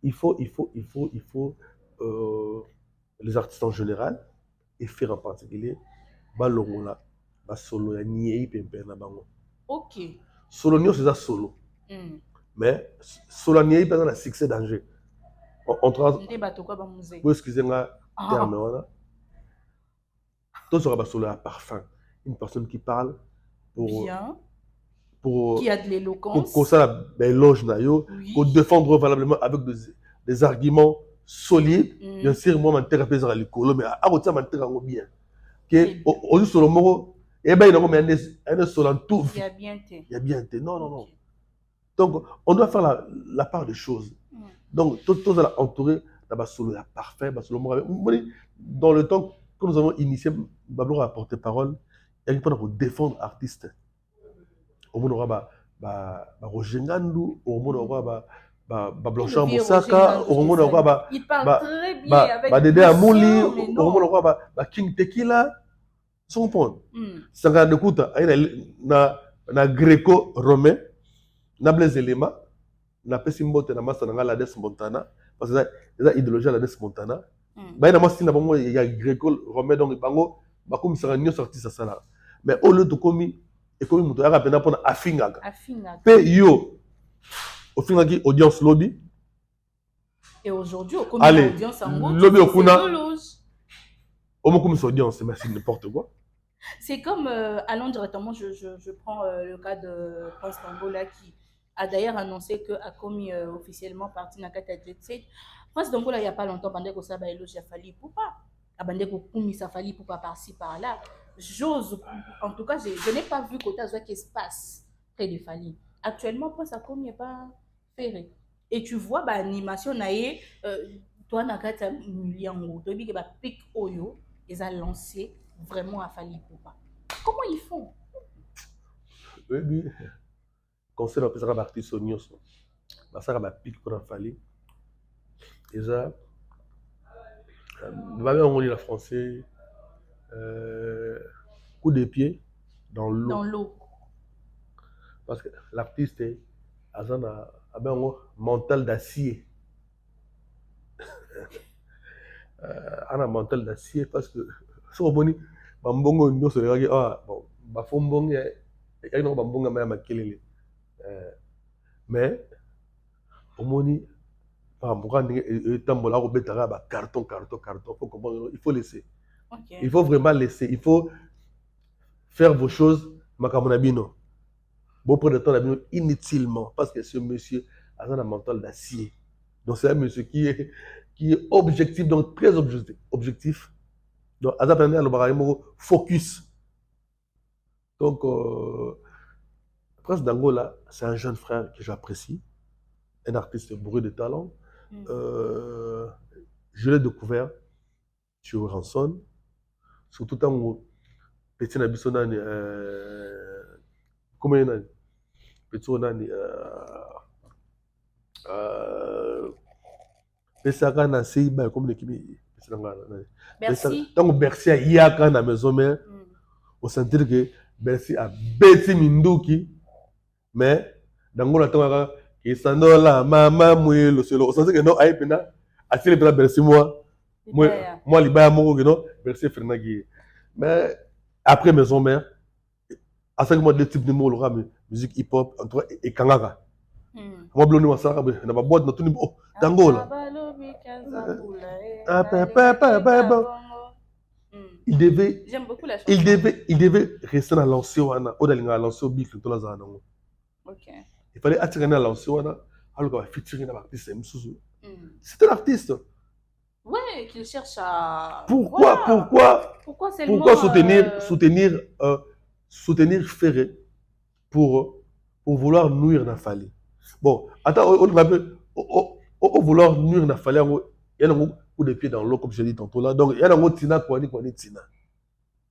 Speaker 1: il faut les artistes en général et faire en particulier balongola ba solo ya niei pempe na bango.
Speaker 2: OK.
Speaker 1: Solo nio c'est ça solo. Mais solo niei pendant la succès danger. Vous excusez-moi, terme voilà. Tout sera basé à parfum. Une personne qui parle
Speaker 2: bien, qui a de l'éloquence,
Speaker 1: pour ça la éloge nayo, pour défendre valablement avec des arguments solides. Bien sûr, moi m'intéresse à l'école, mais à côté m'intéresse bien. Que au sur le mot, eh ben il y a tout.
Speaker 2: Il y a bien été.
Speaker 1: Il y a bien été. Non. Donc on doit faire la part des choses. Donc, tout est entouré d'un parfait. Dans le temps que nous avons initié, Bablo a porté parole, il y a pour défendre l'artiste. Au monde, on aura Roger Ngandou, au monde, on aura Blanchard Moussaka, au monde, on aura Dédé Amouli, au monde, on aura King Tequila. Sans comprendre. Ça va de coup, na gréco-romain, na Blaise Elema. Na pesi mbote na masa na la des Montana parce que c'est idéologie la des Montana ba na masi na bango ya gréco romain donc bango ba comme ça nyo sorti ça là mais au lieu de commis et comme muto aka pena pona afingaka
Speaker 2: Afina.
Speaker 1: pe yo ofingaki audience lobby.
Speaker 2: Et aujourd'hui, au
Speaker 1: Allez,
Speaker 2: audience
Speaker 1: lobby okuna
Speaker 2: loge.
Speaker 1: omokumis audience, mais c'est n'importe quoi.
Speaker 2: C'est comme, allons directement, je prends le cas de Prince Dangola qui a d'ailleurs annoncé que a commis officiellement partie dans Kata Jet Set. Prince Dangola, il n'y a pas longtemps, pendant que ça a éloigé Fali Poupa. Abandé ko kumi sa Fali Poupa par-ci par-là. J'ose, en tout cas, je n'ai pas vu côté Azoua qui se passe près de Fali. Actuellement, Prince a commis pas ferré. Et tu vois, bah, animation naïe, toi, Nakata Miliango, tu as bah, pic Oyo, ils ont lancé vraiment à Fali Poupa. Comment ils font?
Speaker 1: Oui, conseil à pesara artiste nyonso. Basara ba pic pour Fali. Déjà on lit la français coup de pied dans l'eau.
Speaker 2: Dans l'eau.
Speaker 1: Parce que l'artiste a un mental d'acier. Un mental d'acier parce que so boni bambongo nyoso le bon ba fombongo ya no bambonga ma makelele mais omoni par pourquoi tambola ko betara ba carton faut comprendre, il faut laisser.
Speaker 2: Okay.
Speaker 1: Il faut vraiment laisser, il faut faire vos choses makamona. Bon prendre le temps d'abino inutilement parce que ce monsieur a un mental d'acier. Donc c'est un monsieur qui est objectif, donc très objectif. Donc Azap focus. Donc Prince Dangola, c'est un jeune frère que j'apprécie, un artiste bourré de talent. Je l'ai découvert sur Ranson, surtout quand petit Nabissona, comment il y a petit Nani, pesaka na seiba comme l'équipe
Speaker 2: Bercy.
Speaker 1: Donc Bercy a yaka na maison mère au sentir que Bercy a bêti minduki mais Dangola tanga ki sandola mama mwelo selo au sentir que non aïe pena atile pena Bercy moi libaya moko que non Bercy fernagi mais après maison mère à 5 mois de type de mots le musique hip hop en tout cas et kangaka moi blonde moi ça na ba boîte na tout oh Dangola il devait
Speaker 2: j'aime beaucoup la chanson.
Speaker 1: il devait rester dans l'ancien odalinga l'ancien bif to la zana.
Speaker 2: OK.
Speaker 1: Il fallait attirer dans l'ancien alors qu'on va featuring dans l'artiste Msuzu. C'était l'artiste.
Speaker 2: Ouais, qu'il cherche à
Speaker 1: pourquoi soutenir Ferré pour vouloir nuire na Fali. Bon, attends, on vouloir nuire na Fali, il y a un coup de pied dans l'eau comme je l'ai dit tantôt là. Donc il y a un tina kwani tina.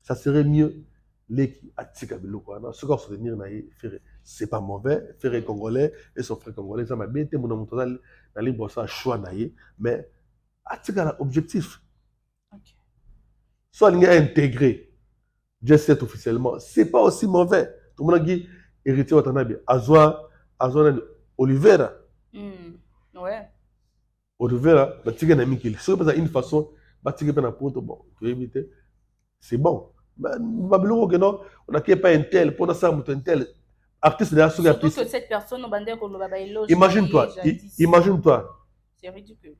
Speaker 1: Ça serait mieux les atika biloko na ce qu'on soutenir na Ferré. C'est pas mauvais, Ferré congolais et son frère congolais ça m'a bien été mon total na libre ça choix na mais atika objectif.
Speaker 2: OK.
Speaker 1: Soit il y a intégré Jet Set officiellement, c'est pas aussi mauvais. Tout le monde dit héritier Watanabe, Azwa Oliveira.
Speaker 2: Ouais.
Speaker 1: Oliveira, batiga na mikili. C'est pas une façon, batiga na poto bon, tu éviter. C'est bon. Babylon que non, on a pas un tel, pour ça un tel artiste derrière sur
Speaker 2: artiste. Surtout que cette personne au bandé qu'on va éloger.
Speaker 1: Imagine-toi.
Speaker 2: C'est ridicule.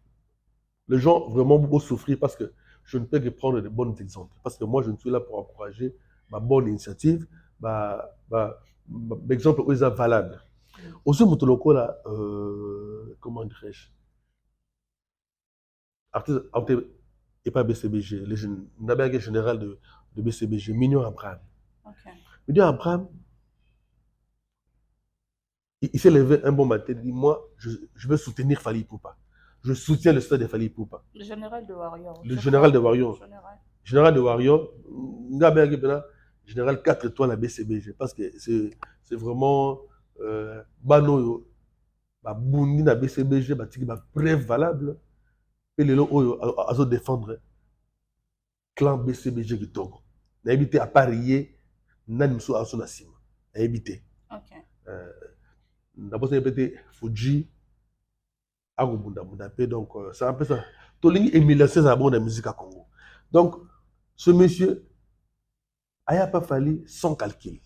Speaker 1: Les gens vraiment beaucoup souffrir parce que je ne peux que prendre de bons exemples. Parce que moi, je ne suis là pour encourager ma bonne initiative, exemple où ils sont valables. Aussi, Moutoloko, là, comment dirais-je, artiste, et pas BCBG, le général de BCBG, Mignon Abraham.
Speaker 2: Okay.
Speaker 1: Mignon Abraham, il s'est levé un bon matin, il dit, moi, je veux soutenir Fali Poupa. Je soutiens le stade de Fali Poupa.
Speaker 2: Le général de Warrior.
Speaker 1: Le général de Warrior. Général de Warrior. Général 4 étoiles à BCBG. Parce que c'est vraiment Banoyo. Bundi na BCBG, preuve valable. Et les lots à défendre. Clan BCBG qui Togo. N'a évité à parier. N'a pas à son assime. N'a évité.
Speaker 2: Ok.
Speaker 1: N'a pas évité Fuji. Donc, c'est un peu ça. Tolingi émulation c'est bon de la musique à Congo. Donc, ce monsieur, il n'a pas fallu sans calcul.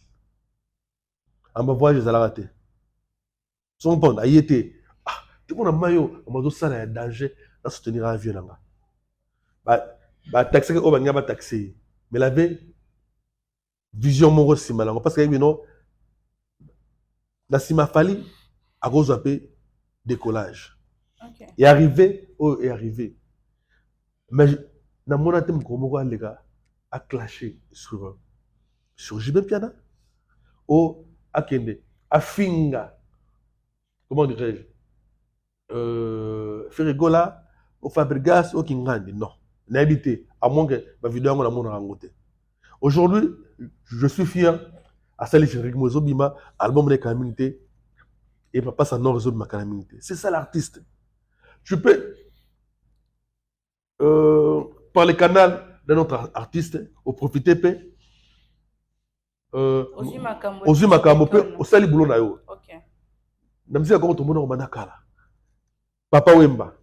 Speaker 1: en bas voyage ezala raté son pond ayete ah tout le monde mayo amazo sala ya danger à soutenir avion nanga ba taxi ko banga ba taxi mais la vision moko sima lango parce que bino na sima fali à cause un peu décollage et arrivé oh est arrivé mais na mona tem ko moko les gars a clashé sur JB Piana oh akende a finga comment dirais-je Ferregola au Fabregas au Kingandi non n'habité à moins que ma vidéo on a mon rangoté aujourd'hui je suis fier à celle de Rick Mozobima album de communauté et papa ça non résoudre ma communauté c'est ça l'artiste je peux par le canal d'un autre artiste au profiter pe Ozzy Makambo pe au sali boulot na yo na mzee comment tout le monde manakala papa Wemba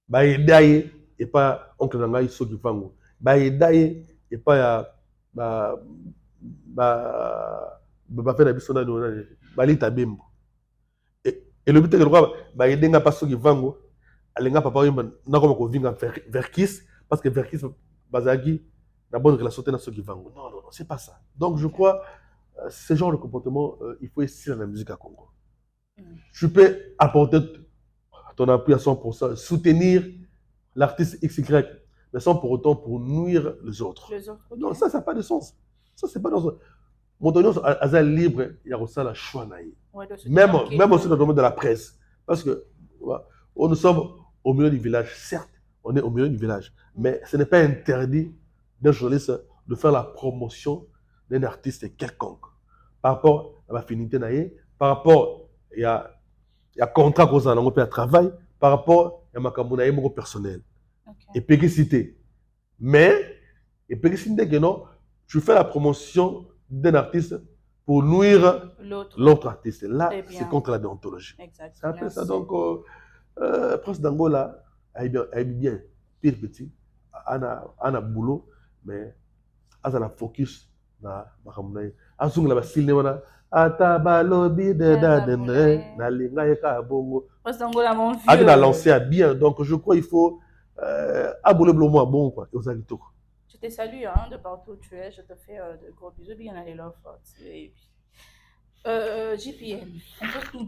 Speaker 1: ba edaye et pas oncle nangai soki vango ba edaye et pas ya ba fait la bisona no ba lita bembo et le but que quoi ba edenga pas soki vango alenga papa Wemba na comme ko vinga Verkis parce que Verkis bazagi la bonne relation na soki vango non c'est pas ça donc je crois ce genre de comportement il faut essayer dans la musique à Congo tu peux apporter ton appui à 100%, soutenir l'artiste XY, mais sans pour autant pour nuire les autres. Okay. Non, ça n'a pas de sens. Ça, c'est pas dans mon donné, à libre, il y a aussi la choix. Même aussi dans le domaine de la presse. Parce que nous sommes au milieu du village. Certes, on est au milieu du village, mais ce n'est pas interdit d'un journaliste de faire la promotion d'un artiste quelconque. Par rapport à l'affinité, par rapport à il y a contrat qu'on a un travail par rapport à ma campagne personnel. Et pégricité. Mais, et pégricité que non, tu fais la promotion d'un artiste pour nuire l'autre artiste. Là, c'est contre la déontologie. C'est un peu ça. Donc, Prince d'Angola, elle bien, pire petit, elle a boulot, mais elle a focus dans ma campagne. Elle a la cinéma. Atabalobi de dadene na linga eka bongo avec la lancée à bien donc je crois il faut abouler le mot bon quoi aux habitants.
Speaker 2: Je te salue de partout où tu es, je te fais de gros bisous bien aller love JPM on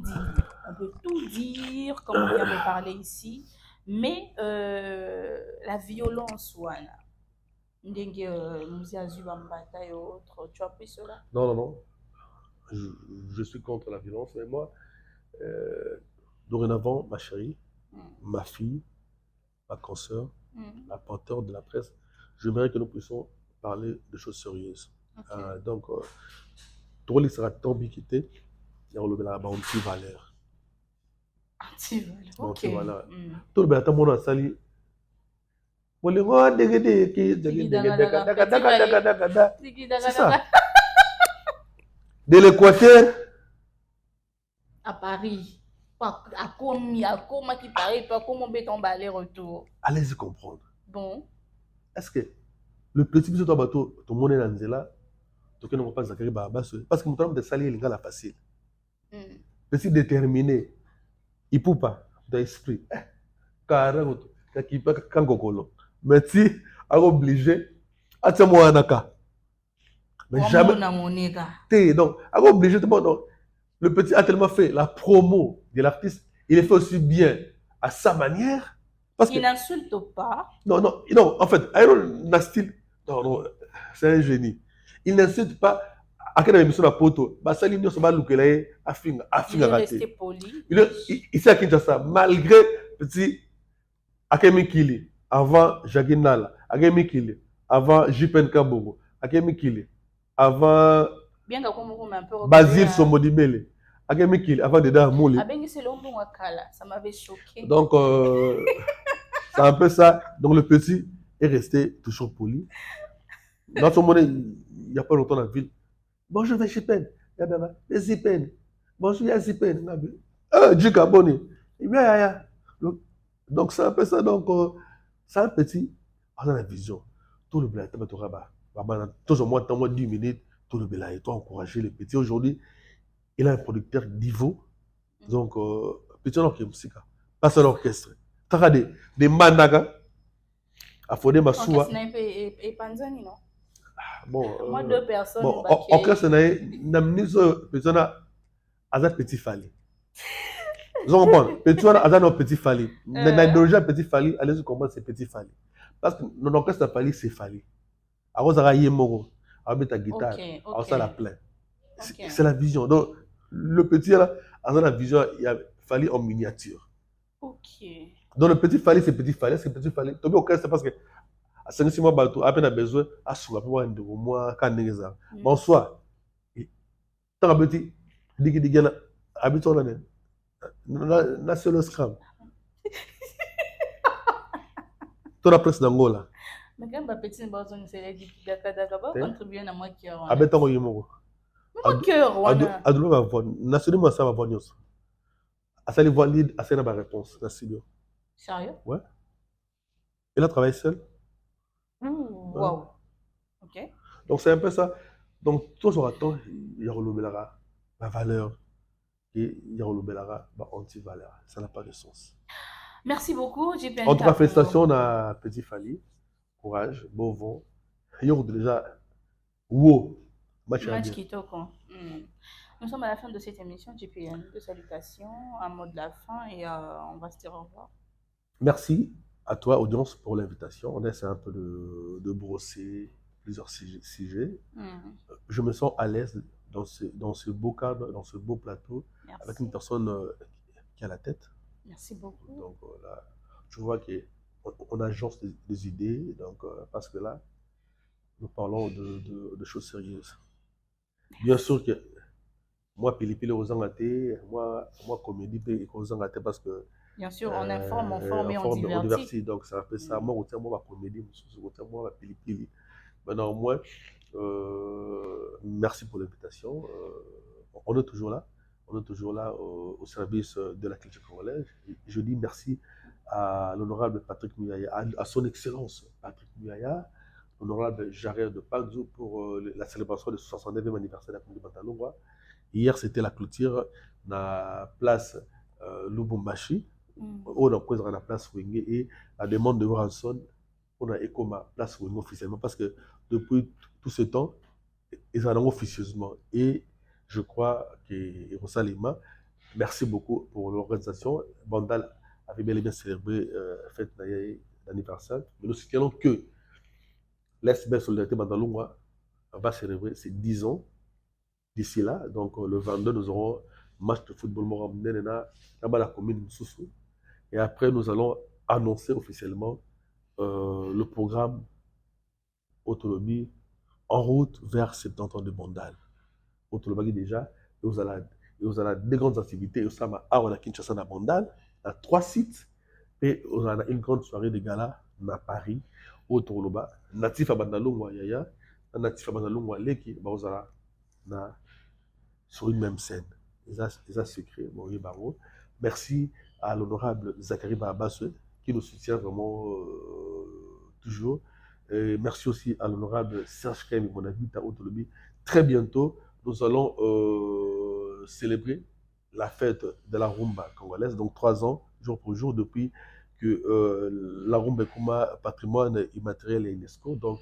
Speaker 2: peut tout dire comme on vient de parler ici mais la violence wana ndenge muziazu bambata et autres tu as pris cela?
Speaker 1: Non je suis contre la violence, mais moi, dorénavant, ma chérie, ma fille, ma consoeur, la porteur de la presse, j'aimerais que nous puissions parler de choses sérieuses. Okay. Donc, tout le sera tombé quitté, il y a un anti-valeur.
Speaker 2: Anti-valeur, ok.
Speaker 1: Tout le monde a mon sali. C'est ça. De l'Équateur
Speaker 2: à Paris, à Coma qui Paris, pas comment on béton aller-retour.
Speaker 1: Allez-y comprendre.
Speaker 2: Bon.
Speaker 1: Est-ce que le petit bisou bateau, tout le monde est dans là, tout le monde pas Zakari Babas, parce que mon temps de sali est la facile. Petit déterminé, il peut pas, dans l'esprit. Carrément, quand Gokolo. Mais si, à obligé, à ce moment-là, mais jamais. Donc, obligé de donc, le petit a tellement fait la promo de l'artiste, il est fait aussi bien à sa manière. Parce
Speaker 2: il n'insulte pas.
Speaker 1: Non, en fait, Iron Nastil, non, c'est un génie. Il n'insulte pas. À quelle émission la poto, il est
Speaker 2: resté poli.
Speaker 1: Ici à Kinshasa, malgré petit Akemi Kili, avant Jaginala, Akemi Kili, avant Jipen Kabogo, Akemi Kili. Avant
Speaker 2: bien un peu
Speaker 1: Basile Somodibele, Akemi Kili, avant Deda Mouli.
Speaker 2: Ça m'avait choqué.
Speaker 1: Donc, c'est un peu ça. Donc, le petit est resté toujours poli. Dans son monnaie, il n'y a pas longtemps dans la ville. Bonjour, Jipen. Les Zipen. Bonjour, il y a Zipen. Djikaboni. Donc, c'est un peu ça. Donc, c'est un petit. On a la vision. Tout le blé, tout au moins 10 minutes, tout le blé, toi encourager les petits. Aujourd'hui, Il a un producteur Divo. Donc, petit orchestre musique. Pas seul orchestre. T'as des managa. À Fodé Massoua.
Speaker 2: Orchestre et Panzani, non?
Speaker 1: Bon,
Speaker 2: Moi, deux personnes.
Speaker 1: bon, orchestre, Azat Petit Fali. Vous comprenez? Petit Azat non Petit Fali. Dans l'idéologie Petit Fali, allez-y comment c'est Petit Fali. Parce que l'orchestre Fali, c'est Fali. Alors, ça a yémoro. Alors, ta guitare. Alors, ça la plein. C'est la vision. Donc, le petit, là, dans la vision, il y a Fali en miniature.
Speaker 2: Ok.
Speaker 1: Donc, le petit Fali, c'est Petit Fali. Est-ce que Petit Fali? Tobi orchestre, c'est parce que à 5-6 mois, bateau, à peine a besoin, à soulever moi, moi, quand on est bonsoir. Tant que petit, digi, habitué, on a seul scrum. Tout la presse d'Angola.
Speaker 2: Mais quand ma petite personne, c'est dit d'accord, contribuer à moi qui a.
Speaker 1: Habitué, on y est mort.
Speaker 2: Mon cœur,
Speaker 1: Adoulo va voir. Nationalement, ça va voir. À ça, les voix lead, à ça, il y a ma réponse.
Speaker 2: Sérieux?
Speaker 1: Ouais. Il a travaillé seul.
Speaker 2: Wow. Ok.
Speaker 1: Donc, c'est un peu ça. Donc, tout sur temps, il y a la valeur et il y a anti-valeur. Ça n'a pas de sens.
Speaker 2: Merci beaucoup, JPN.
Speaker 1: En tout cas, félicitations à Petit Fali. Courage, bon vent. Il y a déjà wow.
Speaker 2: Match qui toque. Nous sommes à la fin de cette émission, JPN. De salutations, un mot de la fin et on va se dire au revoir.
Speaker 1: Merci à toi, audience, pour l'invitation. On essaie un peu de brosser plusieurs sujets. Je me sens à l'aise dans ce beau cadre, dans ce beau plateau,
Speaker 2: merci.
Speaker 1: Avec une personne qui a la tête.
Speaker 2: Merci beaucoup.
Speaker 1: Donc là, tu vois qu'on agence des idées, donc, parce que là, nous parlons de choses sérieuses. Merci. Bien sûr que moi, Pili aux Angaté, moi, comédie aux Angaté, parce que
Speaker 2: bien sûr, on informe, on forme et on divertit.
Speaker 1: Donc, ça fait ça. Moi, moi, comédie, moi, Pili. Maintenant, moi, merci pour l'invitation. On est toujours là. On est toujours là au service de la culture congolaise. Je dis merci à l'honorable Patrick Muyaya, à son excellence Patrick Muyaya, l'honorable Jarret de Panzo pour la célébration du 69e anniversaire de la Commune de Bantalongwa. Hier, c'était la clôture dans la place Lubumbashi, où on a la place Wenge et la demande de rançon, on a écoma place Wenge officiellement parce que depuis tout ce temps, ils en ont officieusement. Et je crois que Rosalima, merci beaucoup pour l'organisation. Bandal avait bel et bien célébré fête d'anniversaire. Mais nous signalons que l'SBL Solidarité Bandalongwa va célébrer ses 10 ans. D'ici là, donc le 22, nous aurons match de football dans la commune Soussou. Et après, nous allons annoncer officiellement le programme Autonomie en route vers 70 ans de Bandal. Autonomie déjà, et vous avez des grandes activités. Vous savez, à Kinshasa, à Bandal, à 3 sites. Et vous avez une grande soirée de gala à Paris, au Toloba, natif à Bandalongwa Yaya, natif à Bandalongwa Leki, vous avez sur une même scène. C'est secret. Merci à l'honorable Zachary Babasse qui nous soutient vraiment toujours. Et merci aussi à l'honorable Serge Kem, mon ami à Autolobie. Très bientôt, nous allons célébrer la fête de la rumba congolaise, donc 3 ans, jour pour jour, depuis que la rumba est comme patrimoine immatériel et UNESCO. Donc,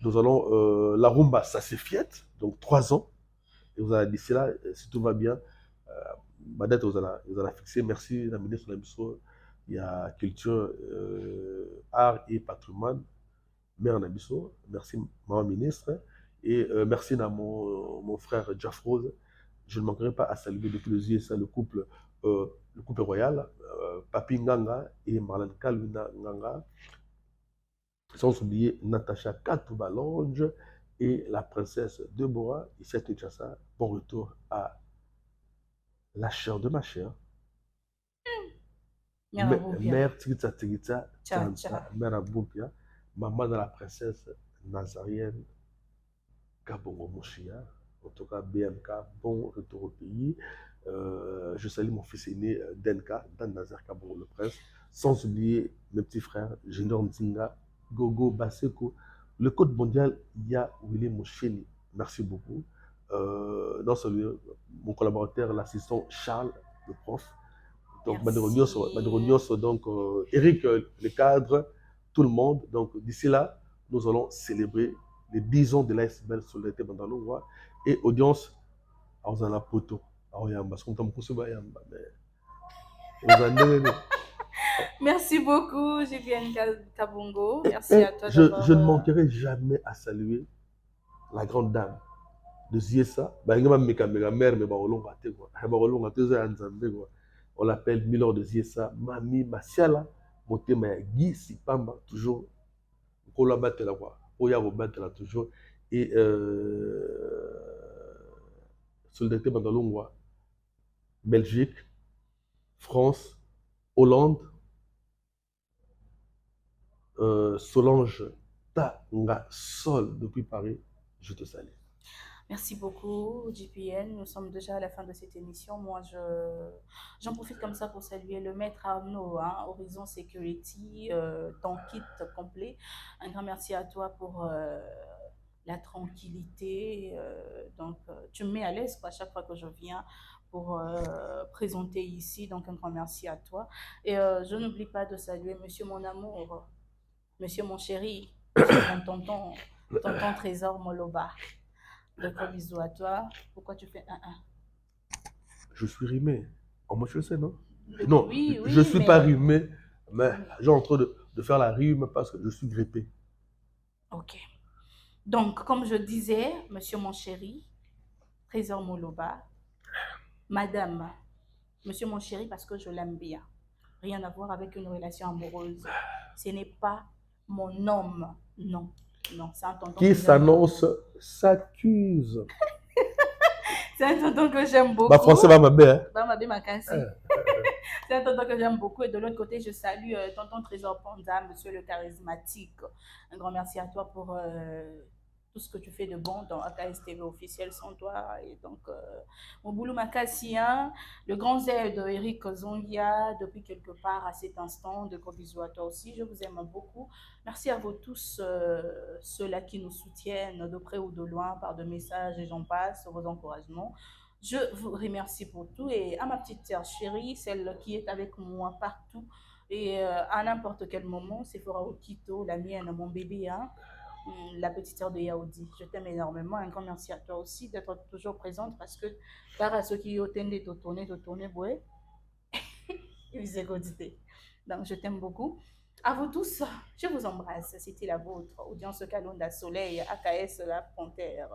Speaker 1: nous allons, la rumba, ça c'est fiette, donc 3 ans. Et vous allez d'ici là, si tout va bien, ma date, vous allez fixer. Merci, la ministre de la il y a culture, art et patrimoine, mère Nabiso. Merci, maman ministre. Et merci à mon frère Jeff Rose. Je ne manquerai pas à saluer depuis les yeux, ça, le couple royal, Papi Nganga et Marlène Kaluna Nganga. Sans oublier Natacha Katoubalonge et la princesse Deborah, ici à Kinshasa. Bon retour à la chair de ma chair. Mère Tigita Tigita, Mère Aboupia, maman de la princesse nazarienne Kabongo Mouchia. En tout cas, BMK, bon retour au pays. Je salue mon fils aîné Denka, Dan Nazar Kabongo le prince. Sans oublier mes petits frères, Junior Nzinga, Gogo Baseko. Le code mondial, il y a Willy Moucheni. Merci beaucoup. dans celui, mon collaborateur, l'assistant Charles, le prof. Donc,
Speaker 2: Merci.
Speaker 1: donc Eric, le cadre, tout le monde. Donc, d'ici là, nous allons célébrer les 10 ans de l'ASBL Solidarité Bandalungwa et audience à Ozana Poto, à Oyamba. Parce qu'on t'a beaucoup Yamba, mais
Speaker 2: Merci beaucoup, Julien Kabongo. Merci à toi d'avoir.
Speaker 1: je ne manquerai jamais à saluer la grande dame de Ziesa. On l'appelle Milord de Ziesa, Mami Masiala, Motema Guy Sipamba, toujours. Pour la battre là, pour y avoir battre là toujours. Et Solidarité Bandalungwa, Belgique, France, Hollande, Solange Tanga Sol depuis Paris, je te salue.
Speaker 2: Merci beaucoup, JPN. Nous sommes déjà à la fin de cette émission. Moi, j'en profite comme ça pour saluer le maître Arnaud, hein, Horizon Security, ton kit complet. Un grand merci à toi pour la tranquillité. Tu me mets à l'aise à chaque fois que je viens pour présenter ici. Donc, un grand merci à toi. Et je n'oublie pas de saluer Monsieur mon amour, Monsieur mon chéri, Monsieur mon tonton, tonton Trésor Moloba. De gros bisous à toi. Pourquoi tu fais un?
Speaker 1: Je suis rimé. Oh, moi, je le sais, non? Non,
Speaker 2: oui,
Speaker 1: je ne suis
Speaker 2: mais...
Speaker 1: pas rimé, mais j'ai en train de faire la rime parce que je suis grippé.
Speaker 2: Ok. Donc, comme je disais, monsieur mon chéri, Trésor Moloba, madame, monsieur mon chéri, parce que je l'aime bien. Rien à voir avec une relation amoureuse. Ce n'est pas mon homme. Non, non, c'est un tonton
Speaker 1: qui s'annonce s'accuse.
Speaker 2: C'est un tonton que j'aime beaucoup.
Speaker 1: Bah, français va ma belle.
Speaker 2: Va ma belle, ma casse. C'est un tonton que j'aime beaucoup. Et de l'autre côté, je salue tonton Trésor Ponda, monsieur le charismatique. Un grand merci à toi pour tout ce que tu fais de bon dans AKS TV officiel sans toi. Et donc, Moboulou Makassien, le grand Z de Eric Zongia, depuis quelque part à cet instant. De gros bisous à toi aussi. Je vous aime beaucoup. Merci à vous tous, ceux-là qui nous soutiennent de près ou de loin par de messages et j'en passe, vos encouragements. Je vous remercie pour tout et à ma petite sœur chérie, celle qui est avec moi partout et à n'importe quel moment, Sephora Okito, la mienne, mon bébé, hein, la petite sœur de Yaoudi. Je t'aime énormément. Un grand merci à toi aussi d'être toujours présente parce que par à ceux qui ont tendé de tourner, ouais, ils donc je t'aime beaucoup. À vous tous, je vous embrasse. C'était la vôtre, audience Kalonda Soleil, AKS La Panthère.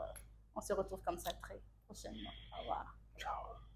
Speaker 2: On se retrouve comme ça très prochainement. Au revoir.
Speaker 1: Ciao.